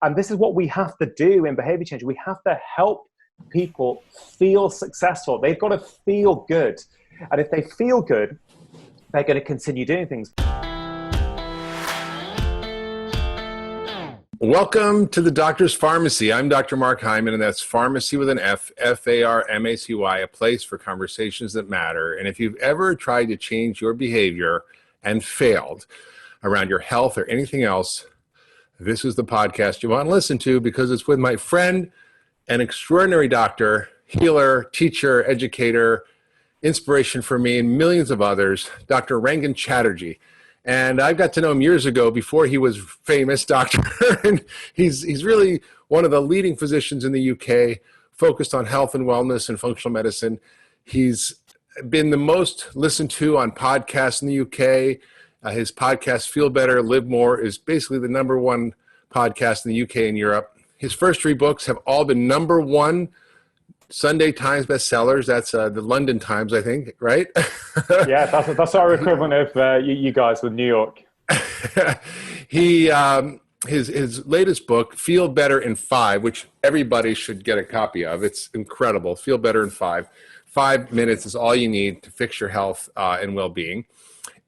And this is what we have to do in behavior change. We have to help people feel successful. They've got to feel good. And if they feel good, they're going to continue doing things. Welcome to the Doctor's Pharmacy. I'm Dr. Mark Hyman, and that's pharmacy with an F, F-A-R-M-A-C-Y, a place for conversations that matter. And if you've ever tried to change your behavior and failed around your health or anything else, this is the podcast you want to listen to, because it's with my friend, an extraordinary doctor, healer, teacher, educator, inspiration for me and millions of others, Dr. Rangan Chatterjee. And I got to know him years ago before he was famous doctor. And he's really one of the leading physicians in the UK, focused on health and wellness and functional medicine. He's been the most listened to on podcasts in the UK. His podcast, Feel Better, Live More, is basically the #1 podcast in the UK and Europe. His first 3 books have all been #1 Sunday Times Bestsellers. That's the London Times, I think, right? Yeah, that's our equivalent of you guys with New York. His latest book, Feel Better in 5, which everybody should get a copy of. It's incredible. Feel Better in 5. 5 minutes is all you need to fix your health and well-being.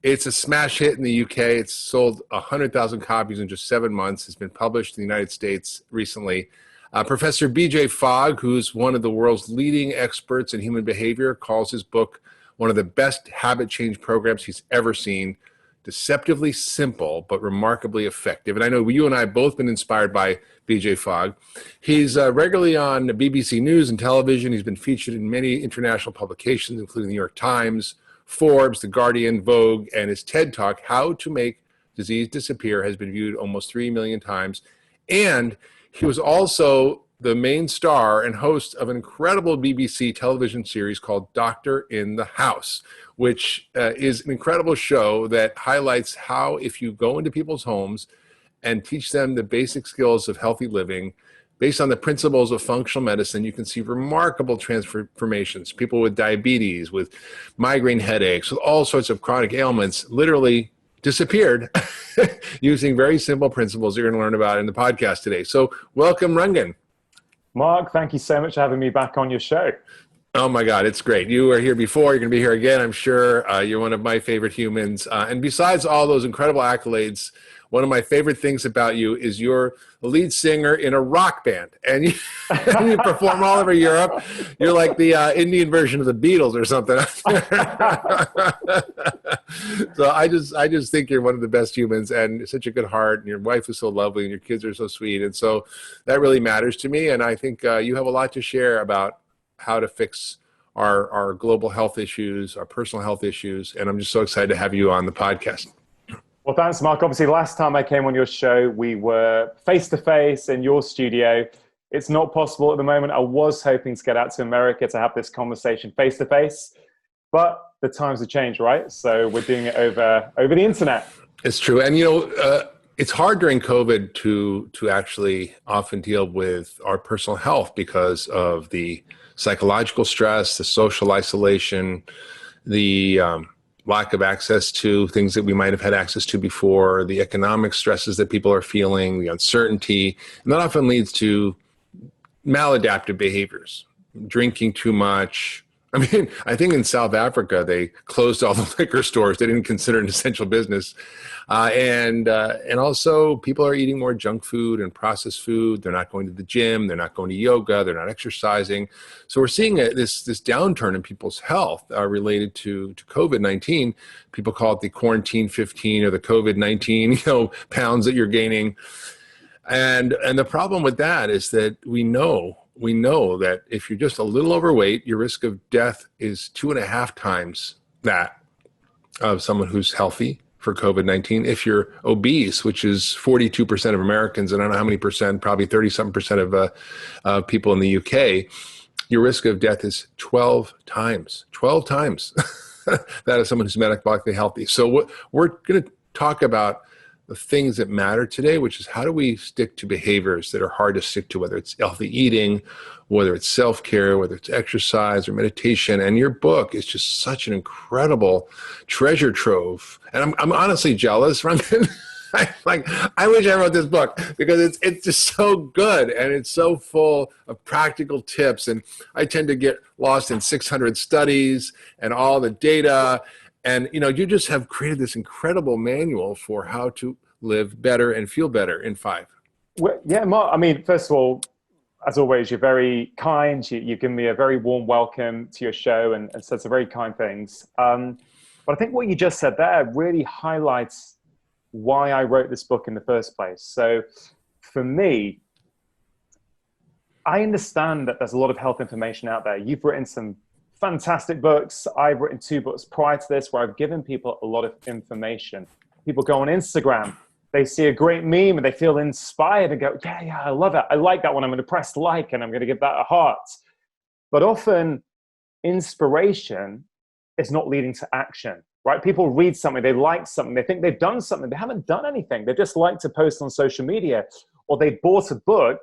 It's a smash hit in the UK. It's sold 100,000 copies in just 7 months. It's been published in the United States recently. Professor BJ Fogg, who's one of the world's leading experts in human behavior, calls his book one of the best habit change programs he's ever seen. Deceptively simple, but remarkably effective. And I know you and I have both been inspired by BJ Fogg. He's regularly on BBC News and television. He's been featured in many international publications, including the New York Times, Forbes, the Guardian, Vogue, and his TED Talk, How to Make Disease Disappear, has been viewed almost 3 million times. And he was also the main star and host of an incredible BBC television series called Doctor in the House, which is an incredible show that highlights how, if you go into people's homes and teach them the basic skills of healthy living, based on the principles of functional medicine, you can see remarkable transformations. People with diabetes, with migraine headaches, with all sorts of chronic ailments, literally disappeared using very simple principles you're going to learn about in the podcast today. So welcome, Rangan. Mark, thank you so much for having me back on your show. Oh my God, it's great. You were here before. You're going to be here again, I'm sure. You're one of my favorite humans. And besides all those incredible accolades, one of my favorite things about you is you're the lead singer in a rock band, and you perform all over Europe. You're like the Indian version of the Beatles or something. So I just think you're one of the best humans, and such a good heart, and your wife is so lovely, and your kids are so sweet, and so that really matters to me. And I think you have a lot to share about how to fix our global health issues, our personal health issues, and I'm just so excited to have you on the podcast. Well, thanks, Mark. Obviously, last time I came on your show, we were face-to-face in your studio. It's not possible at the moment. I was hoping to get out to America to have this conversation face-to-face, but the times have changed, right? So we're doing it over the internet. It's true. And, it's hard during COVID to actually often deal with our personal health because of the psychological stress, the social isolation, the lack of access to things that we might have had access to before, the economic stresses that people are feeling, the uncertainty, and that often leads to maladaptive behaviors, drinking too much. I mean, I think in South Africa, they closed all the liquor stores. They didn't consider it an essential business. And also people are eating more junk food and processed food. They're not going to the gym. They're not going to yoga. They're not exercising. So we're seeing this downturn in people's health related to COVID-19. People call it the quarantine 15 or the COVID-19, pounds that you're gaining. And the problem with that is that we know that if you're just a little overweight, your risk of death is 2.5 times that of someone who's healthy for COVID-19. If you're obese, which is 42% of Americans, and I don't know how many percent, probably 30-something% of people in the UK, your risk of death is 12 times that of someone who's metabolically healthy. So we're going to talk about the things that matter today, which is how do we stick to behaviors that are hard to stick to, whether it's healthy eating, whether it's self-care, whether it's exercise or meditation. And your book is just such an incredible treasure trove. And I'm honestly jealous, Rangan, Like, I wish I wrote this book because it's just so good and it's so full of practical tips. And I tend to get lost in 600 studies and all the data. And, you just have created this incredible manual for how to live better and feel better in 5. Well, yeah, Mark, I mean, first of all, as always, you're very kind. You've given me a very warm welcome to your show and said some very kind things. But I think what you just said there really highlights why I wrote this book in the first place. So for me, I understand that there's a lot of health information out there. You've written some fantastic books. I've written 2 books prior to this where I've given people a lot of information. People go on Instagram, they see a great meme and they feel inspired and go, yeah, I love it. I like that one. I'm going to press like and I'm going to give that a heart. But often inspiration is not leading to action, right? People read something, they like something, they think they've done something. They haven't done anything. They just like to post on social media, or they bought a book,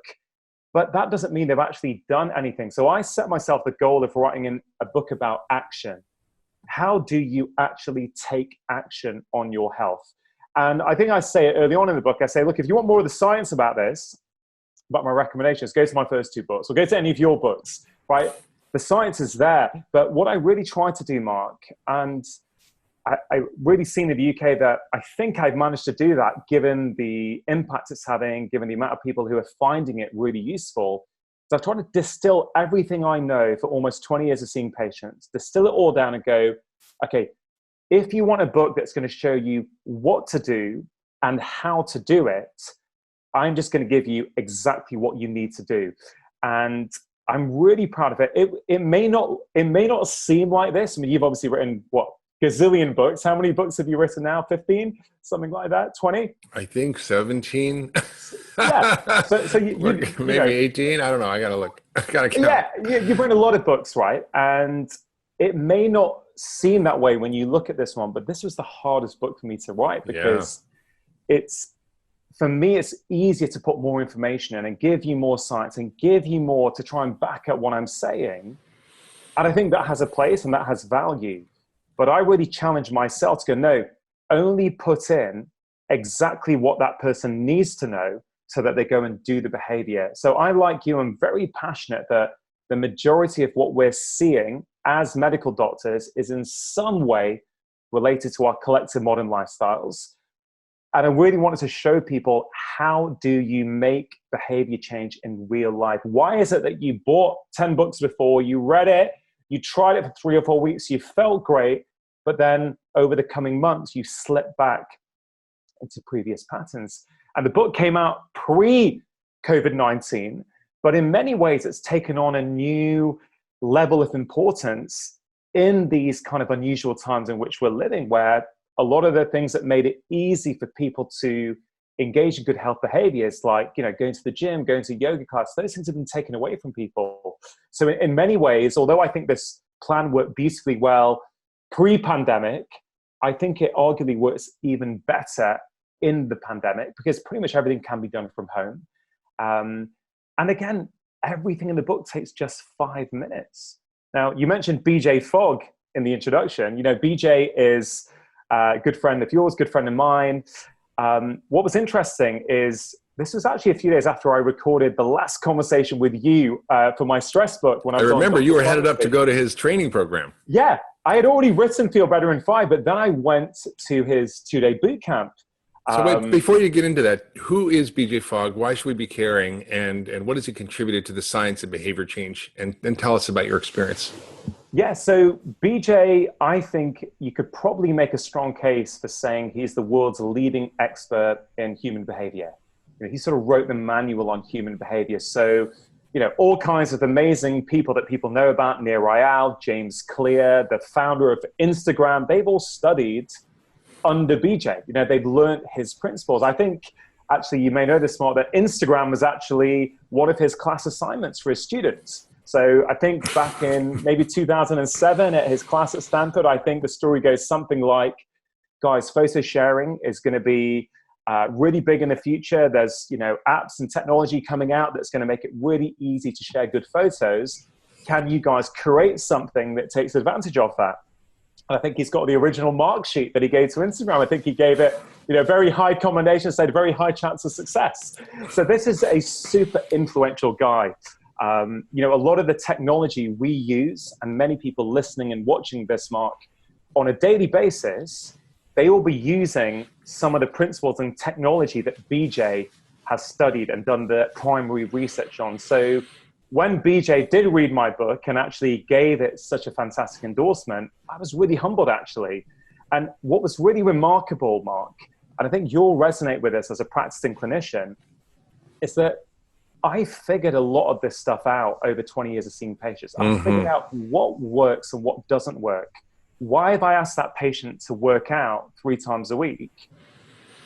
but that doesn't mean they've actually done anything. So I set myself the goal of writing a book about action. How do you actually take action on your health? And I think I say it early on in the book. I say, look, if you want more of the science about this, about my recommendations, go to my first 2 books or go to any of your books, right? The science is there. But what I really try to do, Mark, and I really seen in the UK that I think I've managed to do that given the impact it's having, given the amount of people who are finding it really useful. So I've tried to distill everything I know for almost 20 years of seeing patients, distill it all down and go, okay, if you want a book that's going to show you what to do and how to do it, I'm just going to give you exactly what you need to do. And I'm really proud of it. It may not seem like this. I mean, you've obviously written, what, gazillion books. How many books have you written now? 15? Something like that? 20? I think 17. Yeah. So maybe 18. I don't know. I got to look. I got to count. Yeah, you've written a lot of books, right? And it may not seem that way when you look at this one, but this was the hardest book for me to write because for me, it's easier to put more information in and give you more science and give you more to try and back up what I'm saying. And I think that has a place and that has value. But I really challenge myself to go, no, only put in exactly what that person needs to know so that they go and do the behavior. So I, like you, am very passionate that the majority of what we're seeing as medical doctors is in some way related to our collective modern lifestyles. And I really wanted to show people, how do you make behavior change in real life? Why is it that you bought 10 books before, you read it, you tried it for 3 or 4 weeks, you felt great, but then over the coming months, you slip back into previous patterns? And the book came out pre-COVID-19, but in many ways, it's taken on a new level of importance in these kind of unusual times in which we're living, where a lot of the things that made it easy for people to engage in good health behaviors, like, going to the gym, going to yoga class, those things have been taken away from people. So in many ways, although I think this plan worked beautifully well pre-pandemic, I think it arguably works even better in the pandemic because pretty much everything can be done from home. And again, everything in the book takes just 5 minutes. Now, you mentioned BJ Fogg in the introduction. BJ is a good friend of yours, good friend of mine. What was interesting is this was actually a few days after I recorded the last conversation with you for my stress book. When I remember you were headed up to go to his training program. Yeah, I had already written Feel Better in 5, but then I went to his 2-day boot camp. So wait, before you get into that, who is BJ Fogg? Why should we be caring? And what has he contributed to the science of behavior change? And tell us about your experience. Yeah, so BJ, I think you could probably make a strong case for saying he's the world's leading expert in human behavior. He sort of wrote the manual on human behavior. So, all kinds of amazing people that people know about, Nir Eyal, James Clear, the founder of Instagram, they've all studied under BJ. They've learned his principles. I think, actually, you may know this, Mark, that Instagram was actually one of his class assignments for his students. So I think back in maybe 2007 at his class at Stanford, I think the story goes something like, guys, photo sharing is going to be really big in the future. There's, apps and technology coming out that's going to make it really easy to share good photos. Can you guys create something that takes advantage of that? And I think he's got the original mark sheet that he gave to Instagram. I think he gave it, very high commendation, said very high chance of success. So this is a super influential guy. A lot of the technology we use, and many people listening and watching this, Mark, on a daily basis, they will be using some of the principles and technology that BJ has studied and done the primary research on. So when BJ did read my book and actually gave it such a fantastic endorsement, I was really humbled, actually. And what was really remarkable, Mark, and I think you'll resonate with this as a practicing clinician, is that I figured a lot of this stuff out over 20 years of seeing patients. I figured out what works and what doesn't work. Why have I asked that patient to work out 3 times a week,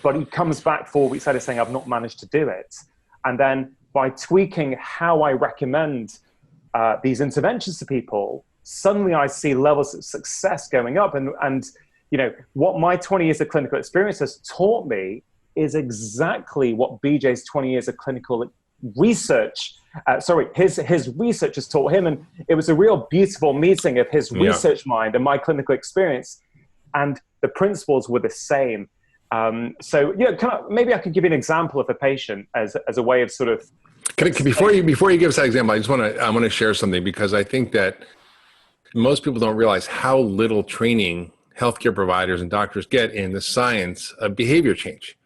but he comes back 4 weeks later saying, I've not managed to do it? And then by tweaking how I recommend these interventions to people, suddenly I see levels of success going up. And what my 20 years of clinical experience has taught me is exactly what BJ's 20 years of clinical research, his research has taught him. And it was a real beautiful meeting of his research mind and my clinical experience. And the principles were the same. Maybe I could give you an example of a patient as a way of sort of. Before you give us that example, I want to share something, because I think that most people don't realize how little training healthcare providers and doctors get in the science of behavior change.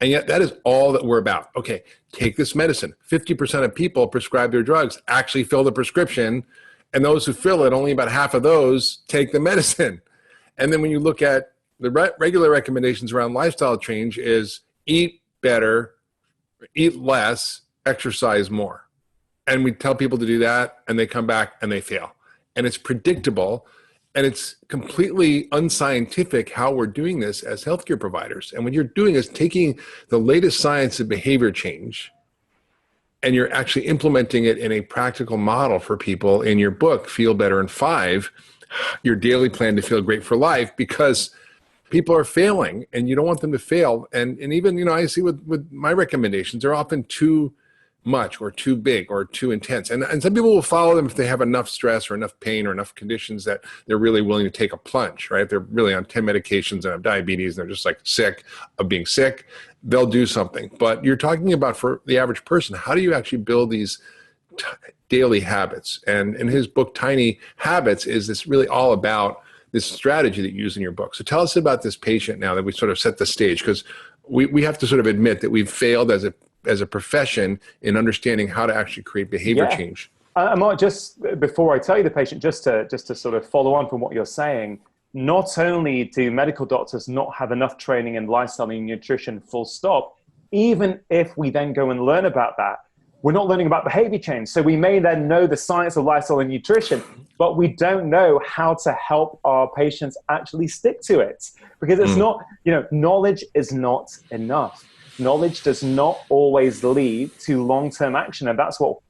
And yet that is all that we're about. Okay, take this medicine. 50% of people prescribe their drugs actually fill the prescription, and those who fill it, only about half of those take the medicine. And then when you look at the regular recommendations around lifestyle change is eat better, eat less, exercise more. And we tell people to do that, and they come back and they fail. And it's predictable, and it's completely unscientific how we're doing this as healthcare providers. And what you're doing is taking the latest science of behavior change, and you're actually implementing it in a practical model for people in your book, Feel Better in 5, your daily plan to feel great for life, because people are failing and you don't want them to fail. And even, I see with my recommendations, they're often too much or too big or too intense. And some people will follow them if they have enough stress or enough pain or enough conditions that they're really willing to take a plunge, right? They're really on 10 medications and have diabetes and they're just like sick of being sick. They'll do something. But you're talking about, for the average person, how do you actually build these daily habits? And in his book, Tiny Habits, is this really all about this strategy that you use in your book. So tell us about this patient now that we sort of set the stage, because we have to sort of admit that we've failed as a profession in understanding how to actually create behavior change. I might just, before I tell you the patient, just to sort of follow on from what you're saying, not only do medical doctors not have enough training in lifestyle and nutrition, full stop, even if we then go and learn about that, we're not learning about behavior change. So we may then know the science of lifestyle and nutrition, but we don't know how to help our patients actually stick to it. Because it's not, knowledge is not enough. Knowledge does not always lead to long-term action. And that's what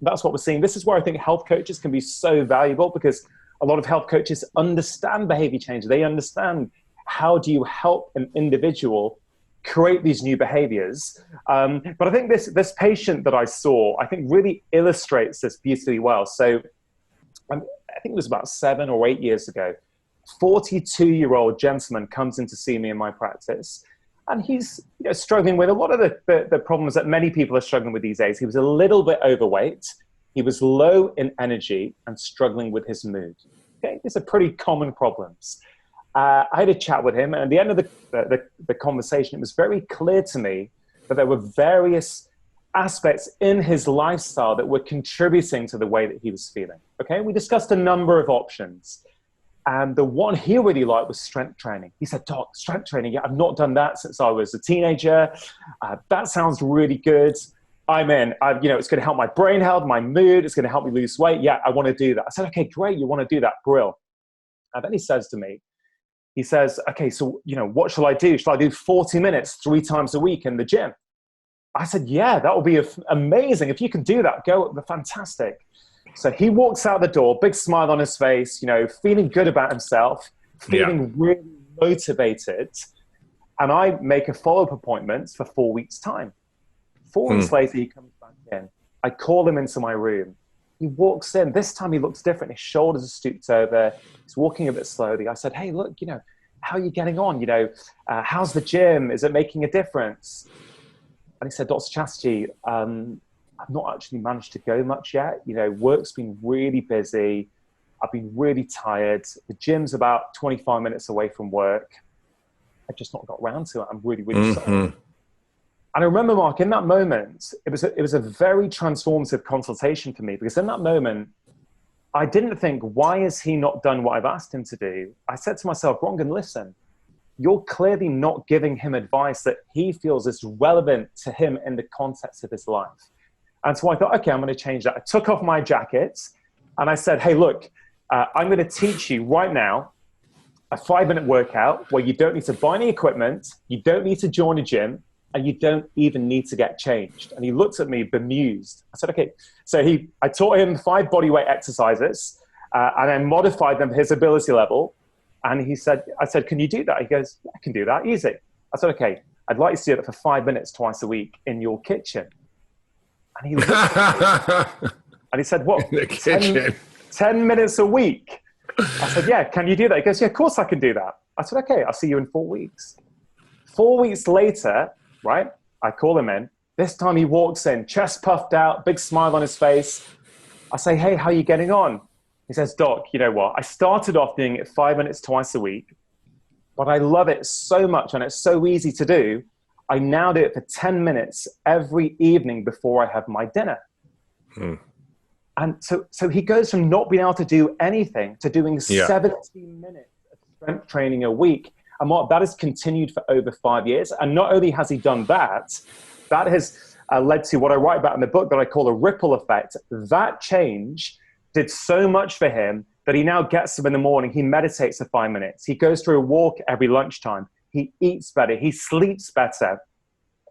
we're seeing. This is where I think health coaches can be so valuable, because a lot of health coaches understand behavior change. They understand how do you help an individual create these new behaviors. But I think this patient that I saw, I think really illustrates this beautifully well. So I think it was about 7 or 8 years ago, 42-year-old gentleman comes in to see me in my practice. And he's struggling with a lot of the problems that many people are struggling with these days. He was a little bit overweight. He was low in energy and struggling with his mood. Okay, these are pretty common problems. I had a chat with him, and at the end of the conversation, it was very clear to me that there were various aspects in his lifestyle that were contributing to the way that he was feeling. Okay, we discussed a number of options. And the one he really liked was strength training. He said, Doc, strength training, yeah, I've not done that since I was a teenager. That sounds really good. I'm in. It's going to help my brain health, my mood. It's going to help me lose weight. Yeah, I want to do that. I said, okay, great. You want to do that? Brill. And then he says to me, okay, so, what shall I do? Shall I do 40 minutes 3 times a week in the gym? I said, yeah, that would be amazing. If you can do that, go, fantastic. So he walks out the door, big smile on his face, feeling good about himself, feeling really motivated. And I make a follow-up appointment for 4 weeks' time. 4 weeks later, he comes back in. I call him into my room. He walks in. This time he looks different. His shoulders are stooped over. He's walking a bit slowly. I said, hey, look, how are you getting on? How's the gym? Is it making a difference? And he said, Dr. Chatterjee, I've not actually managed to go much yet. Work's been really busy. I've been really tired. The gym's about 25 minutes away from work. I've just not got around to it. I'm really, really sorry. And I remember, Mark, in that moment, it was a very transformative consultation for me, because in that moment, I didn't think, why has he not done what I've asked him to do? I said to myself, Rangan, listen, you're clearly not giving him advice that he feels is relevant to him in the context of his life. And so I thought, okay, I'm going to change that. I took off my jacket and I said, hey, look, I'm going to teach you right now a 5-minute workout where you don't need to buy any equipment, you don't need to join a gym, and you don't even need to get changed. And he looked at me bemused. I said, okay. So I taught him 5 bodyweight exercises and I modified them for his ability level. And I said, can you do that? He goes, yeah, I can do that, easy. I said, okay, I'd like you to do it for 5 minutes twice a week in your kitchen. And he looked at me and he said, what, in the kitchen? 10 minutes a week? I said, yeah, can you do that? He goes, yeah, of course I can do that. I said, okay, I'll see you in 4 weeks. 4 weeks later, right, I call him in. This time he walks in, chest puffed out, big smile on his face. I say, hey, how are you getting on? He says, Doc, you know what? I started off doing it 5 minutes twice a week, but I love it so much and it's so easy to do. I now do it for 10 minutes every evening before I have my dinner. And so he goes from not being able to do anything to doing 17 minutes of strength training a week. And Mark, that has continued for over 5 years. And not only has he done that, that has led to what I write about in the book that I call a ripple effect. That change did so much for him that he now gets up in the morning, he meditates for 5 minutes. He goes for a walk every lunchtime. He eats better. He sleeps better.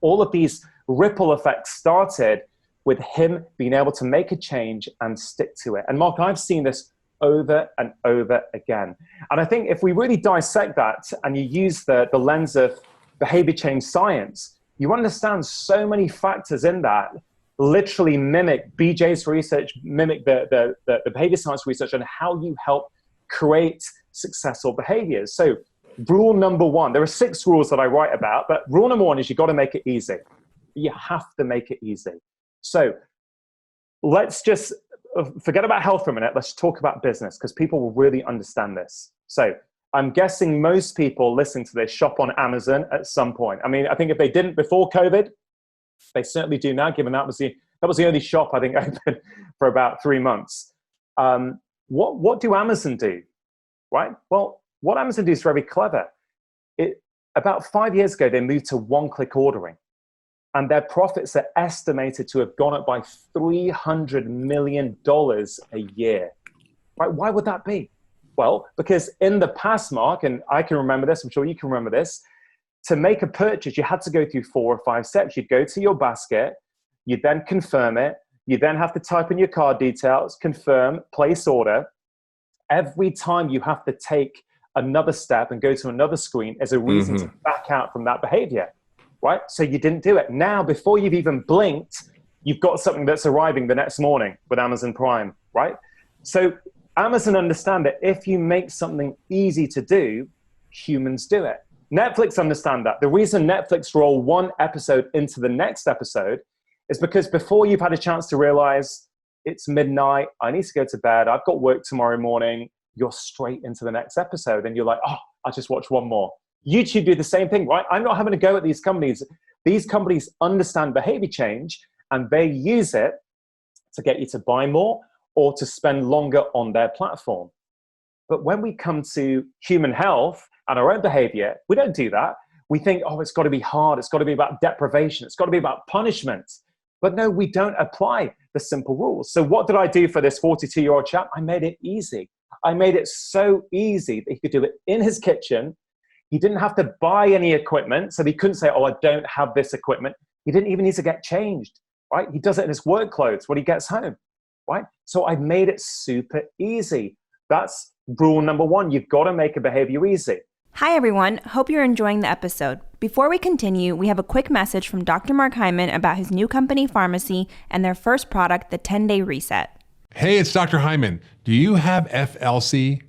All of these ripple effects started with him being able to make a change and stick to it. And Mark, I've seen this over and over again. And I think if we really dissect that and you use the lens of behavior change science, you understand so many factors in that literally mimic BJ's research, mimic the behavior science research and how you help create successful behaviors. So rule number 1, there are 6 rules that I write about, but rule number 1 is you got to make it easy. You have to make it easy. So let's just forget about health for a minute. Let's talk about business because people will really understand this. So I'm guessing most people listening to this shop on Amazon at some point. I mean, I think if they didn't before COVID, they certainly do now, given that was the only shop I think open for about 3 months. What do Amazon do, right? Well, what Amazon do is very clever. About 5 years ago, they moved to one-click ordering. And their profits are estimated to have gone up by $300 million a year. Right? Why would that be? Well, because in the past, Mark, and I can remember this, I'm sure you can remember this, to make a purchase, you had to go through 4 or 5 steps. You'd go to your basket, you'd then confirm it, you then have to type in your card details, confirm, place order. Every time you have to take another step and go to another screen as a reason to back out from that behavior. Right? So you didn't do it. Now, before you've even blinked, you've got something that's arriving the next morning with Amazon Prime, right? So Amazon understand that if you make something easy to do, humans do it. Netflix understand that. The reason Netflix roll one episode into the next episode is because before you've had a chance to realize it's midnight, I need to go to bed, I've got work tomorrow morning, you're straight into the next episode and you're like, oh, I'll just watch one more. YouTube do the same thing, right? I'm not having a go at these companies. These companies understand behavior change and they use it to get you to buy more or to spend longer on their platform. But when we come to human health and our own behavior, we don't do that. We think, oh, it's got to be hard. It's got to be about deprivation. It's got to be about punishment. But no, we don't apply the simple rules. So what did I do for this 42-year-old chap? I made it easy. I made it so easy that he could do it in his kitchen. He didn't have to buy any equipment, so he couldn't say, oh, I don't have this equipment. He didn't even need to get changed, right? He does it in his work clothes when he gets home, right? So I made it super easy. That's rule number 1. You've got to make a behavior easy. Hi, everyone. Hope you're enjoying the episode. Before we continue, we have a quick message from Dr. Mark Hyman about his new company, Pharmacy, and their first product, the 10-Day Reset. Hey, it's Dr. Hyman. Do you have FLC?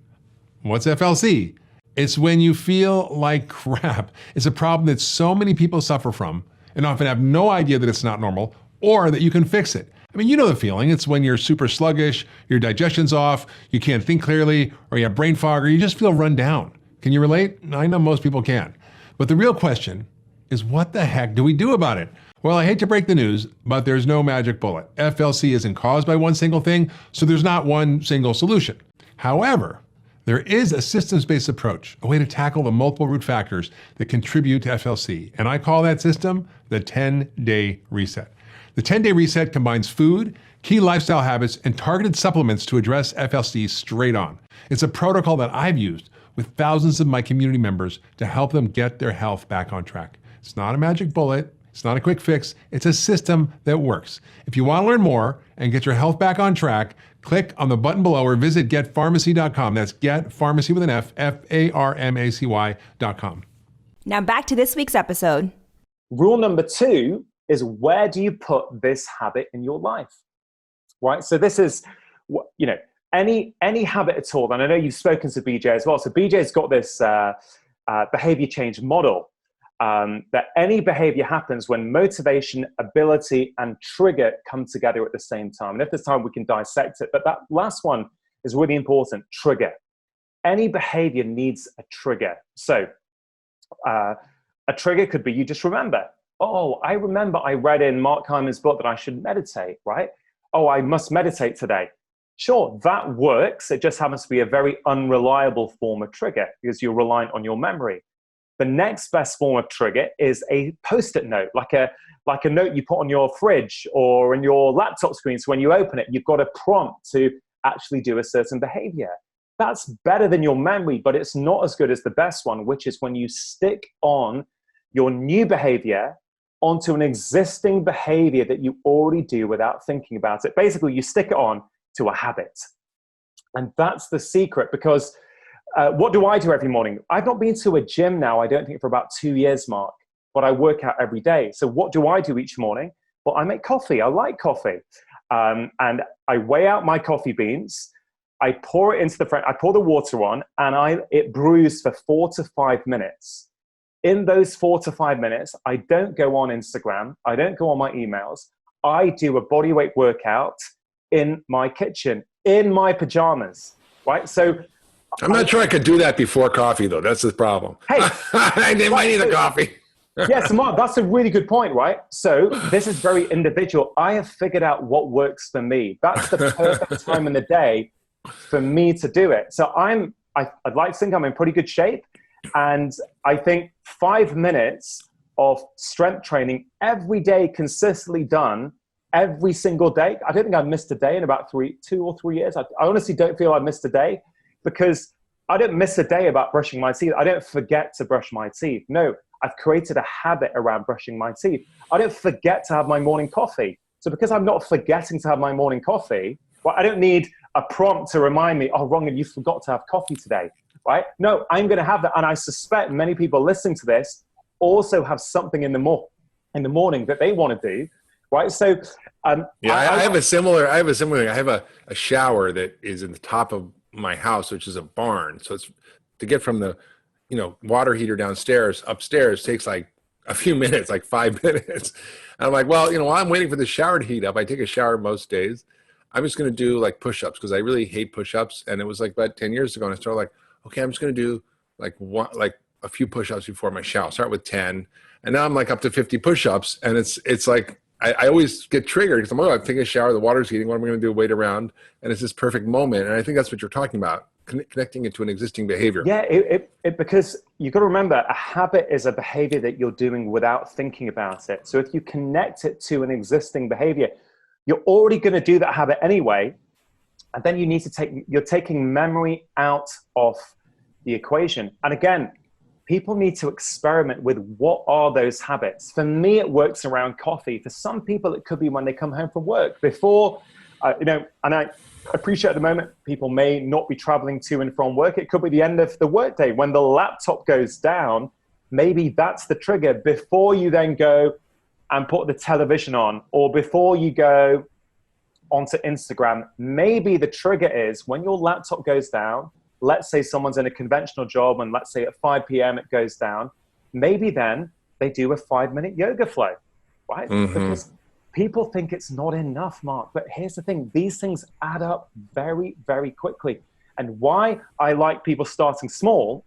What's FLC? It's when you feel like crap. It's a problem that so many people suffer from and often have no idea that it's not normal or that you can fix it. I mean, you know the feeling. It's when you're super sluggish, your digestion's off, you can't think clearly, or you have brain fog, or you just feel run down. Can you relate? I know most people can. But the real question is, what the heck do we do about it? Well, I hate to break the news, but there's no magic bullet. FLC isn't caused by one single thing, so there's not one single solution. However, there is a systems-based approach, a way to tackle the multiple root factors that contribute to FLC, and I call that system the 10-day reset. The 10-day reset combines food, key lifestyle habits, and targeted supplements to address FLC straight on. It's a protocol that I've used with thousands of my community members to help them get their health back on track. It's not a magic bullet. It's not a quick fix. It's a system that works. If you want to learn more and get your health back on track, click on the button below or visit getpharmacy.com. That's getpharmacy with an F, F-A-R-M-A-C-Y.com. Now back to this week's episode. Rule number 2 is, where do you put this habit in your life? Right? So this is, any habit at all. And I know you've spoken to BJ as well. So BJ's got this behavior change model. That any behavior happens when motivation, ability, and trigger come together at the same time. And if there's time, we can dissect it. But that last one is really important, trigger. Any behavior needs a trigger. So a trigger could be, you just remember, oh, I remember I read in Mark Hyman's book that I should meditate, right? Oh, I must meditate today. Sure, that works. It just happens to be a very unreliable form of trigger because you're reliant on your memory. The next best form of trigger is a post-it note, like a note you put on your fridge or in your laptop screen. So when you open it, you've got a prompt to actually do a certain behavior. That's better than your memory, but it's not as good as the best one, which is when you stick on your new behavior onto an existing behavior that you already do without thinking about it. Basically, you stick it on to a habit. And that's the secret, because what do I do every morning? I've not been to a gym now, I don't think, for about 2 years, Mark, but I work out every day. So what do I do each morning? Well, I make coffee. I like coffee. And I weigh out my coffee beans. I pour it into the fridge. I pour the water on, and it brews for 4 to 5 minutes. In those 4 to 5 minutes, I don't go on Instagram. I don't go on my emails. I do a bodyweight workout in my kitchen, in my pajamas, right? So I'm not sure I could do that before coffee, though. That's the problem. Hey, I might need a coffee. Yes, Mark, that's a really good point, right? So this is very individual. I have figured out what works for me. That's the perfect time in the day for me to do it. So I'd like to think I'm in pretty good shape. And I think 5 minutes of strength training every day, consistently done every single day. I don't think I've missed a day in about 2 or 3 years. I honestly don't feel I missed a day, because I don't miss a day about brushing my teeth. I don't forget to brush my teeth. No, I've created a habit around brushing my teeth. I don't forget to have my morning coffee. So because I'm not forgetting to have my morning coffee, well, I don't need a prompt to remind me, oh, Rangan, you forgot to have coffee today, right? No, I'm going to have that. And I suspect many people listening to this also have something in the morning that they want to do, right? So I have a similar thing. I have a shower that is in the top of my house, which is a barn. So it's to get from the, water heater downstairs, upstairs takes like a few minutes, like 5 minutes. And I'm like, well, while I'm waiting for the shower to heat up, I take a shower most days. I'm just going to do like push-ups, because I really hate push-ups. And it was like about 10 years ago. And I started like, okay, I'm just going to do like a few push-ups before my shower. Start with 10. And now I'm like up to 50 push-ups. And it's like, I always get triggered because I'm taking a shower, the water's heating, what am I going to do? Wait around. And it's this perfect moment. And I think that's what you're talking about, connecting it to an existing behavior. Yeah, because you've got to remember, a habit is a behavior that you're doing without thinking about it. So if you connect it to an existing behavior, you're already going to do that habit anyway. And then you're taking memory out of the equation. And again, people need to experiment with what are those habits. For me, it works around coffee. For some people, it could be when they come home from work. Before, and I appreciate at the moment, people may not be traveling to and from work. It could be the end of the workday. When the laptop goes down, maybe that's the trigger before you then go and put the television on, or before you go onto Instagram, maybe the trigger is when your laptop goes down, let's say someone's in a conventional job and let's say at 5 p.m. it goes down, maybe then they do a 5-minute yoga flow, right? Because people think it's not enough, Mark. But here's the thing. These things add up very, very quickly. And why I like people starting small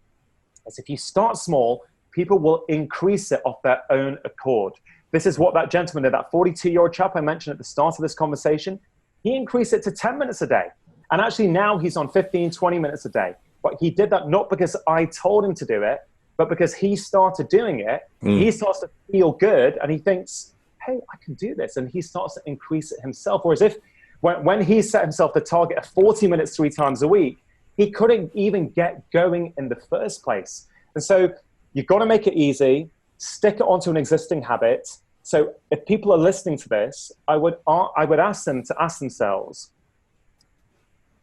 is if you start small, people will increase it off their own accord. This is what that gentleman did, that 42-year-old chap I mentioned at the start of this conversation. He increased it to 10 minutes a day. And actually now he's on 15, 20 minutes a day. But he did that not because I told him to do it, but because he started doing it. He starts to feel good and he thinks, hey, I can do this. And he starts to increase it himself. Whereas if when he set himself the target of 40 minutes 3 times a week, he couldn't even get going in the first place. And so you've got to make it easy, stick it onto an existing habit. So if people are listening to this, I would ask them to ask themselves,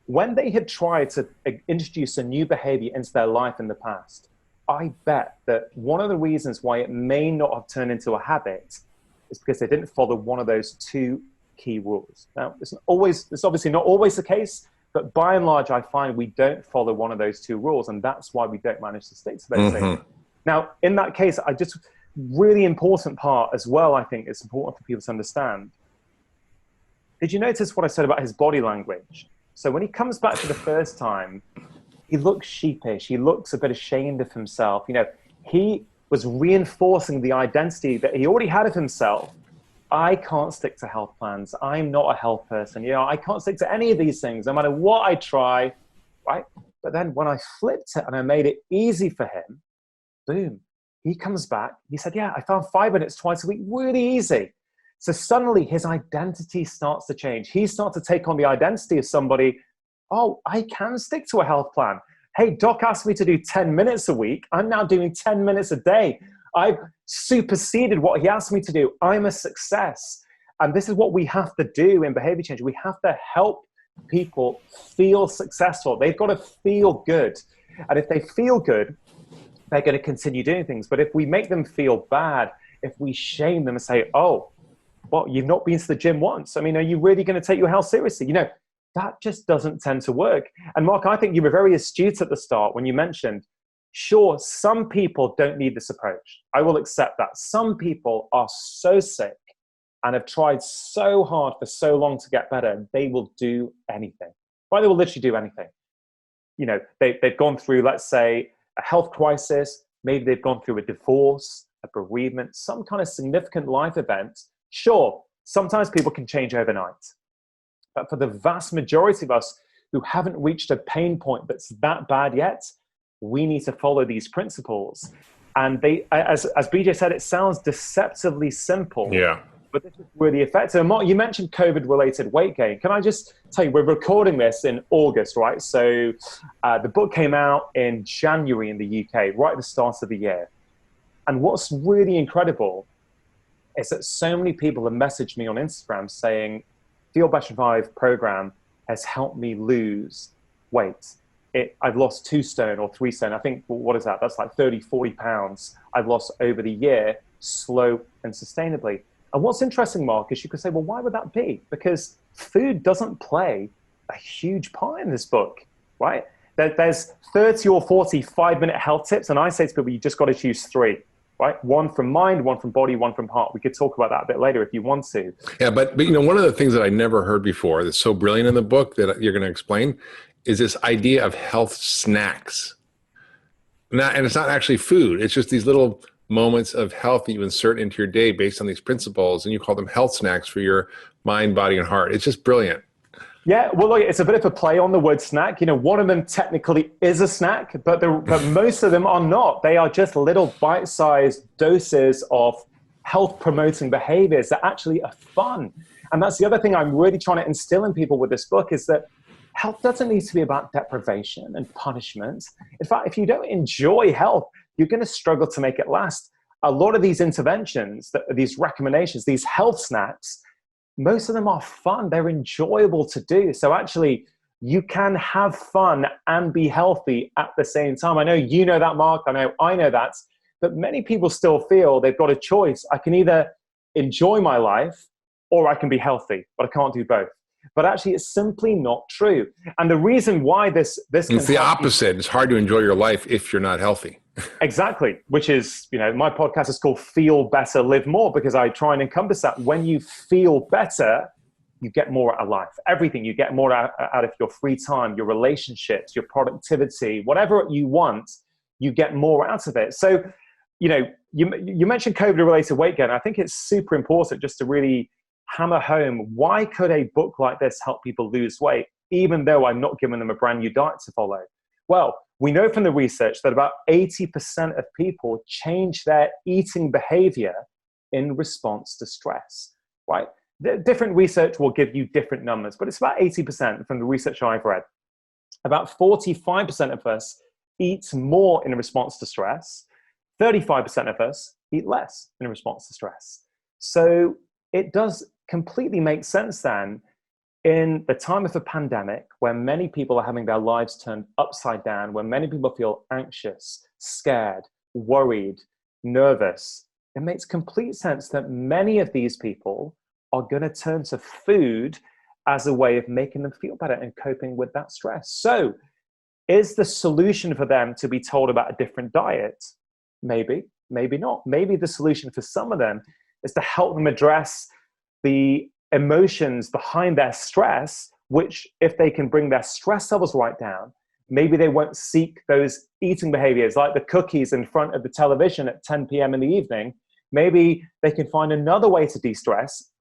when they had tried to introduce a new behavior into their life in the past, I bet that one of the reasons why it may not have turned into a habit is because they didn't follow one of those 2 key rules. Now, it's obviously not always the case, but by and large, I find we don't follow one of those 2 rules, and that's why we don't manage to stick to those things. Now, in that case, really important part as well, I think it's important for people to understand. Did you notice what I said about his body language? So when he comes back for the first time, he looks sheepish. He looks a bit ashamed of himself. You know, he was reinforcing the identity that he already had of himself. I can't stick to health plans. I'm not a health person. You know, I can't stick to any of these things, no matter what I try, right? But then when I flipped it and I made it easy for him, boom, he comes back. He said, yeah, I found 5 minutes twice a week, really easy. So suddenly his identity starts to change. He starts to take on the identity of somebody, oh, I can stick to a health plan. Hey, doc asked me to do 10 minutes a week. I'm now doing 10 minutes a day. I've superseded what he asked me to do. I'm a success. And this is what we have to do in behavior change. We have to help people feel successful. They've got to feel good. And if they feel good, they're going to continue doing things. But if we make them feel bad, if we shame them and say, oh, well, you've not been to the gym once. I mean, are you really going to take your health seriously? You know, that just doesn't tend to work. And Mark, I think you were very astute at the start when you mentioned, sure, some people don't need this approach. I will accept that. Some people are so sick and have tried so hard for so long to get better, they will do anything. Well, they will literally do anything. You know, they've gone through, let's say, a health crisis. Maybe they've gone through a divorce, a bereavement, some kind of significant life event. Sure, sometimes people can change overnight. But for the vast majority of us who haven't reached a pain point that's that bad yet, we need to follow these principles. And they, as BJ said, it sounds deceptively simple. Yeah. But this is really effective. And Mark, you mentioned COVID-related weight gain. Can I just tell you, we're recording this in August, right? So the book came out in January in the UK, right at the start of the year. And what's really incredible is that so many people have messaged me on Instagram saying, Feel Better Survive program has helped me lose weight. I've lost 2 stone or 3 stone. I think, what is that? That's like 30, 40 pounds I've lost over the year, slow and sustainably. And what's interesting, Mark, is you could say, well, why would that be? Because food doesn't play a huge part in this book, right? There's 30 or 40 5-minute health tips. And I say to people, you just got to choose 3. Right? 1 from mind, 1 from body, 1 from heart. We could talk about that a bit later if you want to. Yeah, but you know, one of the things that I never heard before that's so brilliant in the book that you're going to explain is this idea of health snacks. And it's not actually food. It's just these little moments of health that you insert into your day based on these principles, and you call them health snacks for your mind, body, and heart. It's just brilliant. Yeah, well, look, it's a bit of a play on the word snack. You know, one of them technically is a snack, but most of them are not. They are just little bite-sized doses of health-promoting behaviors that actually are fun. And that's the other thing I'm really trying to instill in people with this book is that health doesn't need to be about deprivation and punishment. In fact, if you don't enjoy health, you're going to struggle to make it last. A lot of these interventions, these recommendations, these health snacks, most of them are fun. They're enjoyable to do. So actually, you can have fun and be healthy at the same time. I know you know that, Mark. I know that. But many people still feel they've got a choice. I can either enjoy my life or I can be healthy, but I can't do both. But actually, it's simply not true. And the reason why this it's the opposite. It's hard to enjoy your life if you're not healthy. Exactly, which is, my podcast is called Feel Better, Live More, because I try and encompass that. When you feel better, you get more out of life. Everything, you get more out of your free time, your relationships, your productivity, whatever you want, you get more out of it. So, you mentioned COVID-related weight gain. I think it's super important just to really hammer home, why could a book like this help people lose weight, even though I'm not giving them a brand new diet to follow? Well, we know from the research that about 80% of people change their eating behavior in response to stress, right? Different research will give you different numbers, but it's about 80% from the research I've read. About 45% of us eat more in response to stress. 35% of us eat less in response to stress. So it does completely make sense then, in the time of a pandemic, where many people are having their lives turned upside down, where many people feel anxious, scared, worried, nervous, it makes complete sense that many of these people are going to turn to food as a way of making them feel better and coping with that stress. So is the solution for them to be told about a different diet? Maybe, maybe not. Maybe the solution for some of them is to help them address the emotions behind their stress, which if they can bring their stress levels right down, maybe they won't seek those eating behaviors like the cookies in front of the television at 10 p.m. in the evening. Maybe they can find another way to de-stress.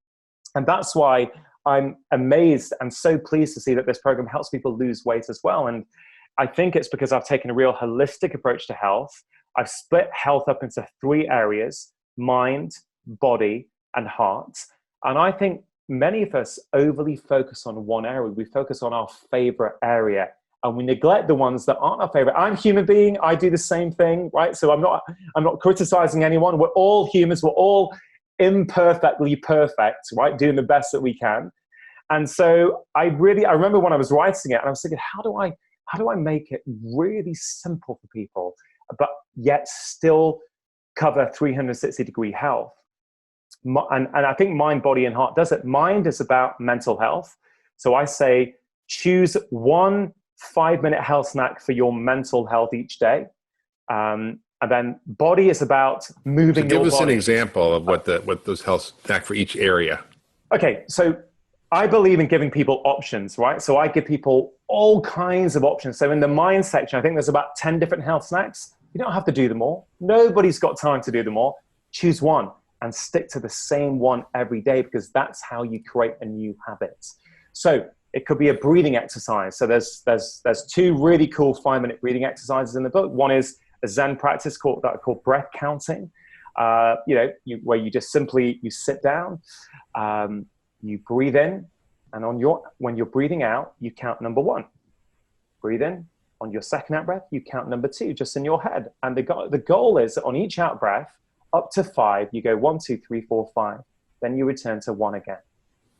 And that's why I'm amazed and so pleased to see that this program helps people lose weight as well. And I think it's because I've taken a real holistic approach to health. I've split health up into 3 areas: mind, body, and heart. And I think many of us overly focus on one area. We focus on our favorite area and we neglect the ones that aren't our favorite. I'm a human being. I do the same thing, right? So I'm not criticizing anyone. We're all humans. We're all imperfectly perfect, right? Doing the best that we can. And so I remember when I was writing it and I was thinking, how do I make it really simple for people, but yet still cover 360-degree health? And I think mind, body, and heart does it. Mind is about mental health. So I say, choose one 5-minute health snack for your mental health each day. And then body is about moving your body. Give us an example of what those health snack for each area. Okay, so I believe in giving people options, right? So I give people all kinds of options. So in the mind section, I think there's about 10 different health snacks. You don't have to do them all. Nobody's got time to do them all. Choose one and stick to the same one every day, because that's how you create a new habit. So it could be a breathing exercise. So there's 2 really cool 5-minute breathing exercises in the book. One is a Zen practice called breath counting. Where you just simply, you sit down, you breathe in, and when you're breathing out, you count number 1. Breathe in. On your second out breath, you count number 2, just in your head. And the goal is that on each out breath, up to 5, you go 1, 2, 3, 4, 5. Then you return to 1 again.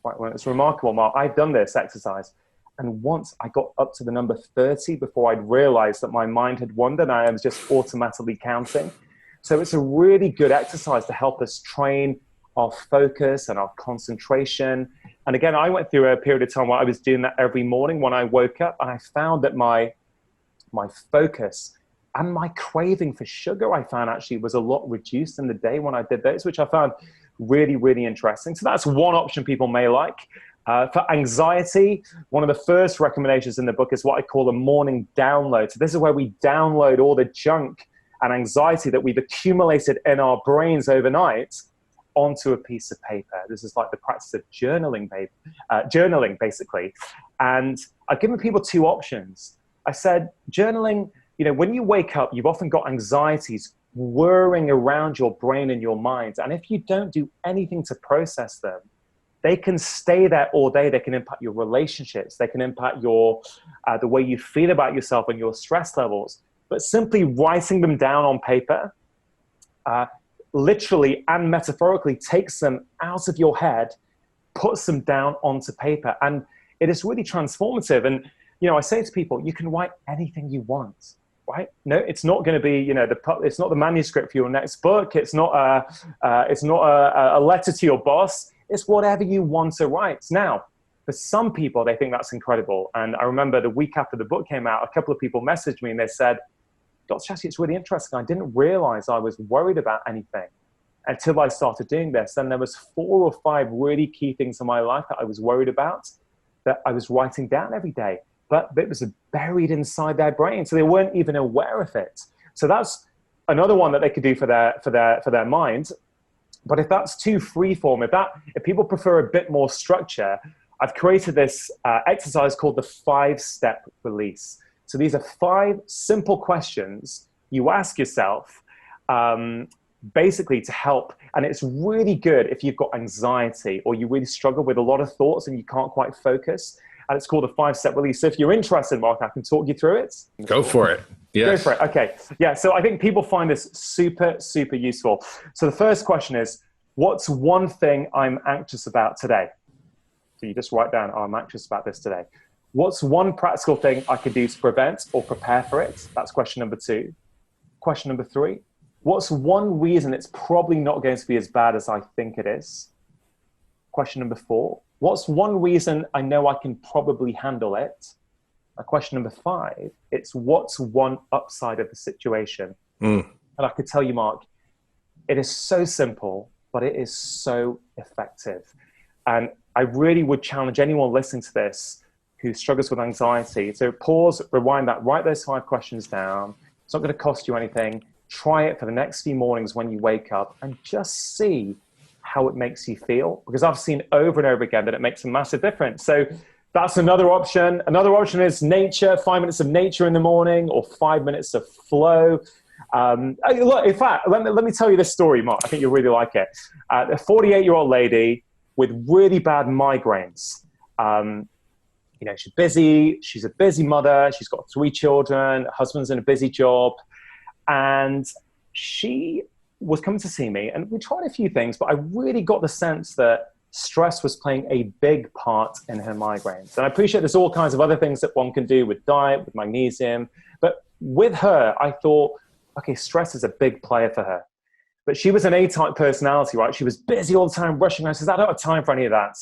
Right? Well, it's remarkable, Mark. I've done this exercise. And once I got up to the number 30 before I'd realized that my mind had wandered, I was just automatically counting. So it's a really good exercise to help us train our focus and our concentration. And again, I went through a period of time where I was doing that every morning when I woke up, and I found that my focus and my craving for sugar, I found actually was a lot reduced in the day when I did those, which I found really, really interesting. So that's one option people may like. For anxiety, one of the first recommendations in the book is what I call a morning download. So this is where we download all the junk and anxiety that we've accumulated in our brains overnight onto a piece of paper. This is like the practice of journaling, basically. And I've given people 2 options. I said, journaling, when you wake up, you've often got anxieties whirring around your brain and your mind. And if you don't do anything to process them, they can stay there all day. They can impact your relationships. They can impact the way you feel about yourself and your stress levels. But simply writing them down on paper, literally and metaphorically takes them out of your head, puts them down onto paper. And it is really transformative. And, I say to people, you can write anything you want, right? No, it's not going to be, it's not the manuscript for your next book. It's not a letter to your boss. It's whatever you want to write. Now, For some people, they think that's incredible. And I remember the week after the book came out, a couple of people messaged me and they said, Dr. Chatterjee, it's really interesting. I didn't realize I was worried about anything until I started doing this. And there was 4 or 5 really key things in my life that I was worried about that I was writing down every day, but it was buried inside their brain. So they weren't even aware of it. So that's another one that they could do for their mind. But if that's too freeform, if people prefer a bit more structure, I've created this exercise called the 5-step release. So these are 5 simple questions you ask yourself, basically to help. And it's really good if you've got anxiety or you really struggle with a lot of thoughts and you can't quite focus. And it's called a 5-step release. So if you're interested, Mark, I can talk you through it. Go for it. Yes. Go for it. Okay. Yeah. So I think people find this super, super useful. So the first question is, what's one thing I'm anxious about today? So you just write down, oh, I'm anxious about this today. What's one practical thing I could do to prevent or prepare for it? That's question number 2. Question number 3, what's one reason it's probably not going to be as bad as I think it is? Question number 4, what's one reason I know I can probably handle it? Question number 5, it's what's one upside of the situation? And I could tell you, Mark, it is so simple, but it is so effective. And I really would challenge anyone listening to this who struggles with anxiety. So pause, rewind that, write those 5 questions down. It's not going to cost you anything. Try it for the next few mornings when you wake up and just see how it makes you feel. Because I've seen over and over again that it makes a massive difference. So that's another option. Another option is nature, 5 minutes of nature in the morning or 5 minutes of flow. Look, in fact, let me tell you this story, Mark. I think you'll really like it. A 48-year-old lady with really bad migraines. She's busy. She's a busy mother. She's got 3 children. Her husband's in a busy job. And she was coming to see me. And we tried a few things, but I really got the sense that stress was playing a big part in her migraines. And I appreciate there's all kinds of other things that one can do with diet, with magnesium. But with her, I thought, okay, stress is a big player for her. But she was an A-type personality, right? She was busy all the time, rushing. I said, I don't have time for any of that.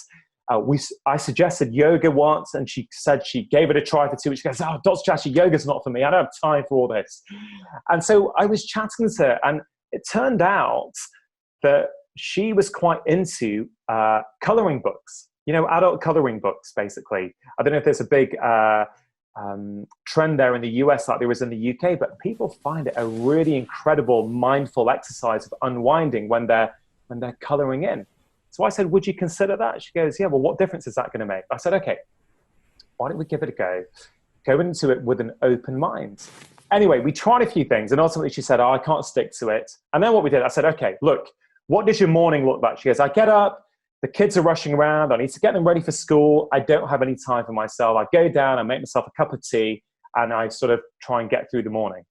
I suggested yoga once, and she said she gave it a try for 2 weeks. She goes, oh, Dr. Chatterjee, yoga's not for me. I don't have time for all this. And so I was chatting to her, and it turned out that she was quite into coloring books, adult coloring books, basically. I don't know if there's a big trend there in the US like there is in the UK, but people find it a really incredible mindful exercise of unwinding when they're coloring in. So I said, would you consider that? She goes, yeah, well, what difference is that going to make? I said, okay, why don't we give it a go? Go into it with an open mind. Anyway, we tried a few things, and ultimately she said, oh, I can't stick to it. And then what we did, I said, okay, look, what does your morning look like? She goes, I get up, the kids are rushing around, I need to get them ready for school, I don't have any time for myself. I go down, I make myself a cup of tea, and I sort of try and get through the morning.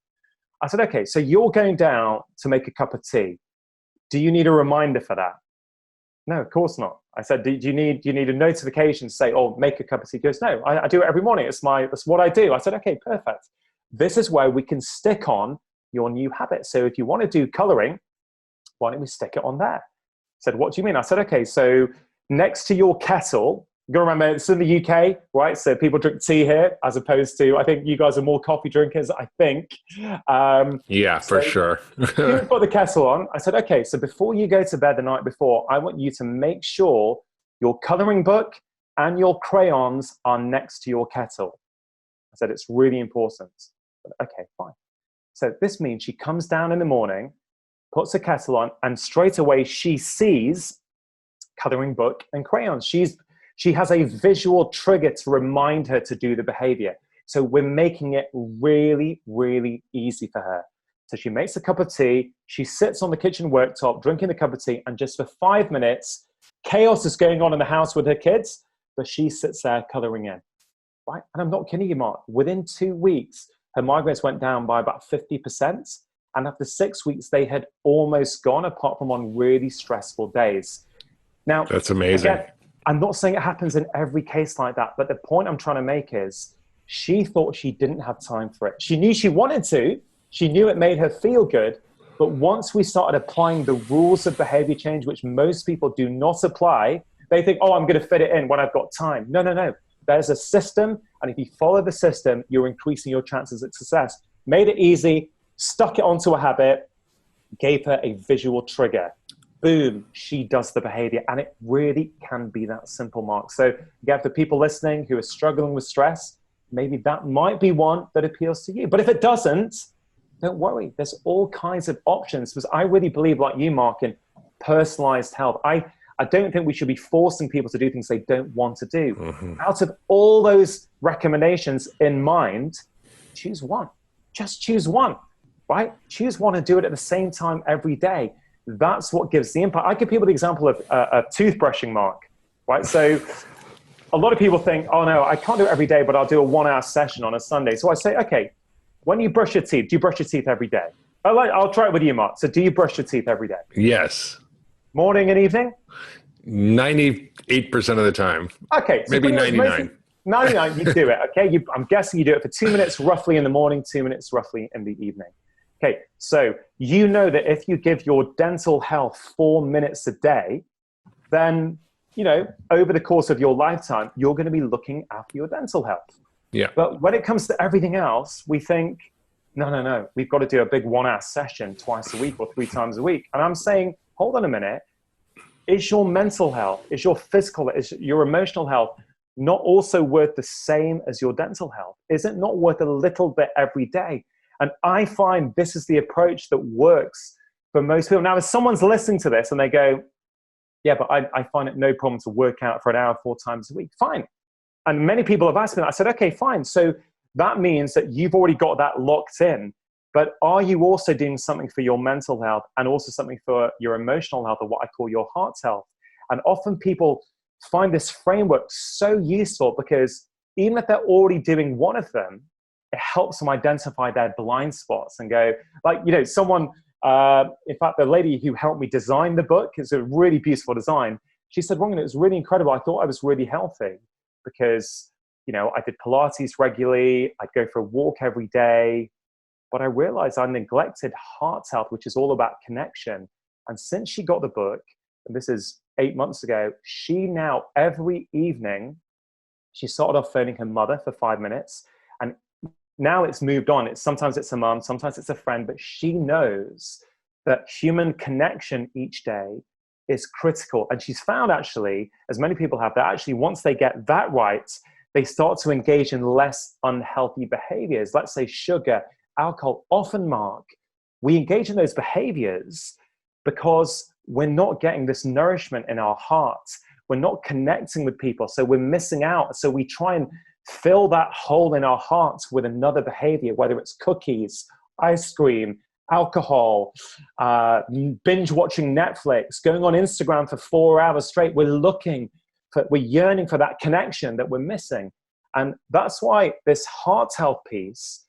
I said, okay, so you're going down to make a cup of tea. Do you need a reminder for that? No, of course not. I said, do you need a notification to say, oh, make a cup of tea? He goes, no, I do it every morning. That's what I do. I said, okay, perfect. This is where we can stick on your new habit. So if you want to do coloring, why don't we stick it on there? I said, what do you mean? I said, okay, so next to your kettle, you got to remember, it's in the UK, right? So people drink tea here, as opposed to, I think you guys are more coffee drinkers, I think. Yeah, for sure. You put the kettle on. I said, okay, so before you go to bed the night before, I want you to make sure your coloring book and your crayons are next to your kettle. I said, it's really important. Okay, fine. So this means she comes down in the morning, puts the kettle on, and straight away she sees coloring book and crayons. She has a visual trigger to remind her to do the behavior. So we're making it really, really easy for her. So she makes a cup of tea, she sits on the kitchen worktop drinking the cup of tea, and just for 5 minutes, chaos is going on in the house with her kids, but she sits there coloring in, right? And I'm not kidding you, Mark. Within 2 weeks, her migraines went down by about 50%. And after 6 weeks, they had almost gone, apart from on really stressful days. Now, that's amazing. Again, I'm not saying it happens in every case like that, but the point I'm trying to make is she thought she didn't have time for it. She knew she wanted to. She knew it made her feel good. But once we started applying the rules of behavior change, which most people do not apply, They think, oh, I'm going to fit it in when I've got time. No, no, no. There's a system, and if you follow the system, you're increasing your chances of success. Made it easy, stuck it onto a habit, gave her a visual trigger. Boom, she does the behavior. And it really can be that simple, Mark. So again, for people listening who are struggling with stress, maybe that might be one that appeals to you. But if it doesn't, don't worry. There's all kinds of options, because I really believe, like you, Mark, in personalized health. I don't think we should be forcing people to do things they don't want to do. Mm-hmm. Out of all those recommendations in mind, choose one. Just choose one, right? Choose one and do it at the same time every day. That's what gives the impact. I give people the example of toothbrushing, Mark, right? So a lot of people think, oh no, I can't do it every day, but I'll do a 1-hour session on a Sunday. So I say, okay, when you brush your teeth, do you brush your teeth every day? I'll try it with you, Mark. So do you brush your teeth every day? Yes. Morning and evening? 98% of the time. Okay. So maybe 99. 99, you do it, okay? I'm guessing you do it for 2 minutes roughly in the morning, 2 minutes roughly in the evening. Okay, so you know that if you give your dental health 4 minutes a day, then, over the course of your lifetime, you're going to be looking after your dental health. Yeah. But when it comes to everything else, we think, no, we've got to do a big 1-hour session twice a week or 3 times a week. And I'm saying, hold on a minute. Is your mental health, is your physical, is your emotional health not also worth the same as your dental health? Is it not worth a little bit every day? And I find this is the approach that works for most people. Now, if someone's listening to this and they go, yeah, but I find it no problem to work out for an hour 4 times a week, fine. And many people have asked me that. I said, okay, fine. So that means that you've already got that locked in. But are you also doing something for your mental health and also something for your emotional health, or what I call your heart's health? And often people find this framework so useful, because even if they're already doing one of them, it helps them identify their blind spots and go, like, someone, in fact, the lady who helped me design the book, is a really beautiful design. She said, Rangan, it was really incredible. I thought I was really healthy because, I did Pilates regularly. I'd go for a walk every day. But I realized I neglected heart health, which is all about connection. And since she got the book, and this is 8 months ago, she now, every evening, she started off phoning her mother for 5 minutes. And now it's moved on. Sometimes it's a mom, sometimes it's a friend, but she knows that human connection each day is critical. And she's found, actually, as many people have, that actually once they get that right, they start to engage in less unhealthy behaviors. Let's say sugar, alcohol. Often, Mark, we engage in those behaviors because we're not getting this nourishment in our hearts. We're not connecting with people, so we're missing out. So we try and fill that hole in our hearts with another behavior, whether it's cookies, ice cream, alcohol, binge watching Netflix, going on Instagram for 4 hours straight. We're yearning for that connection that we're missing. And that's why this heart health piece,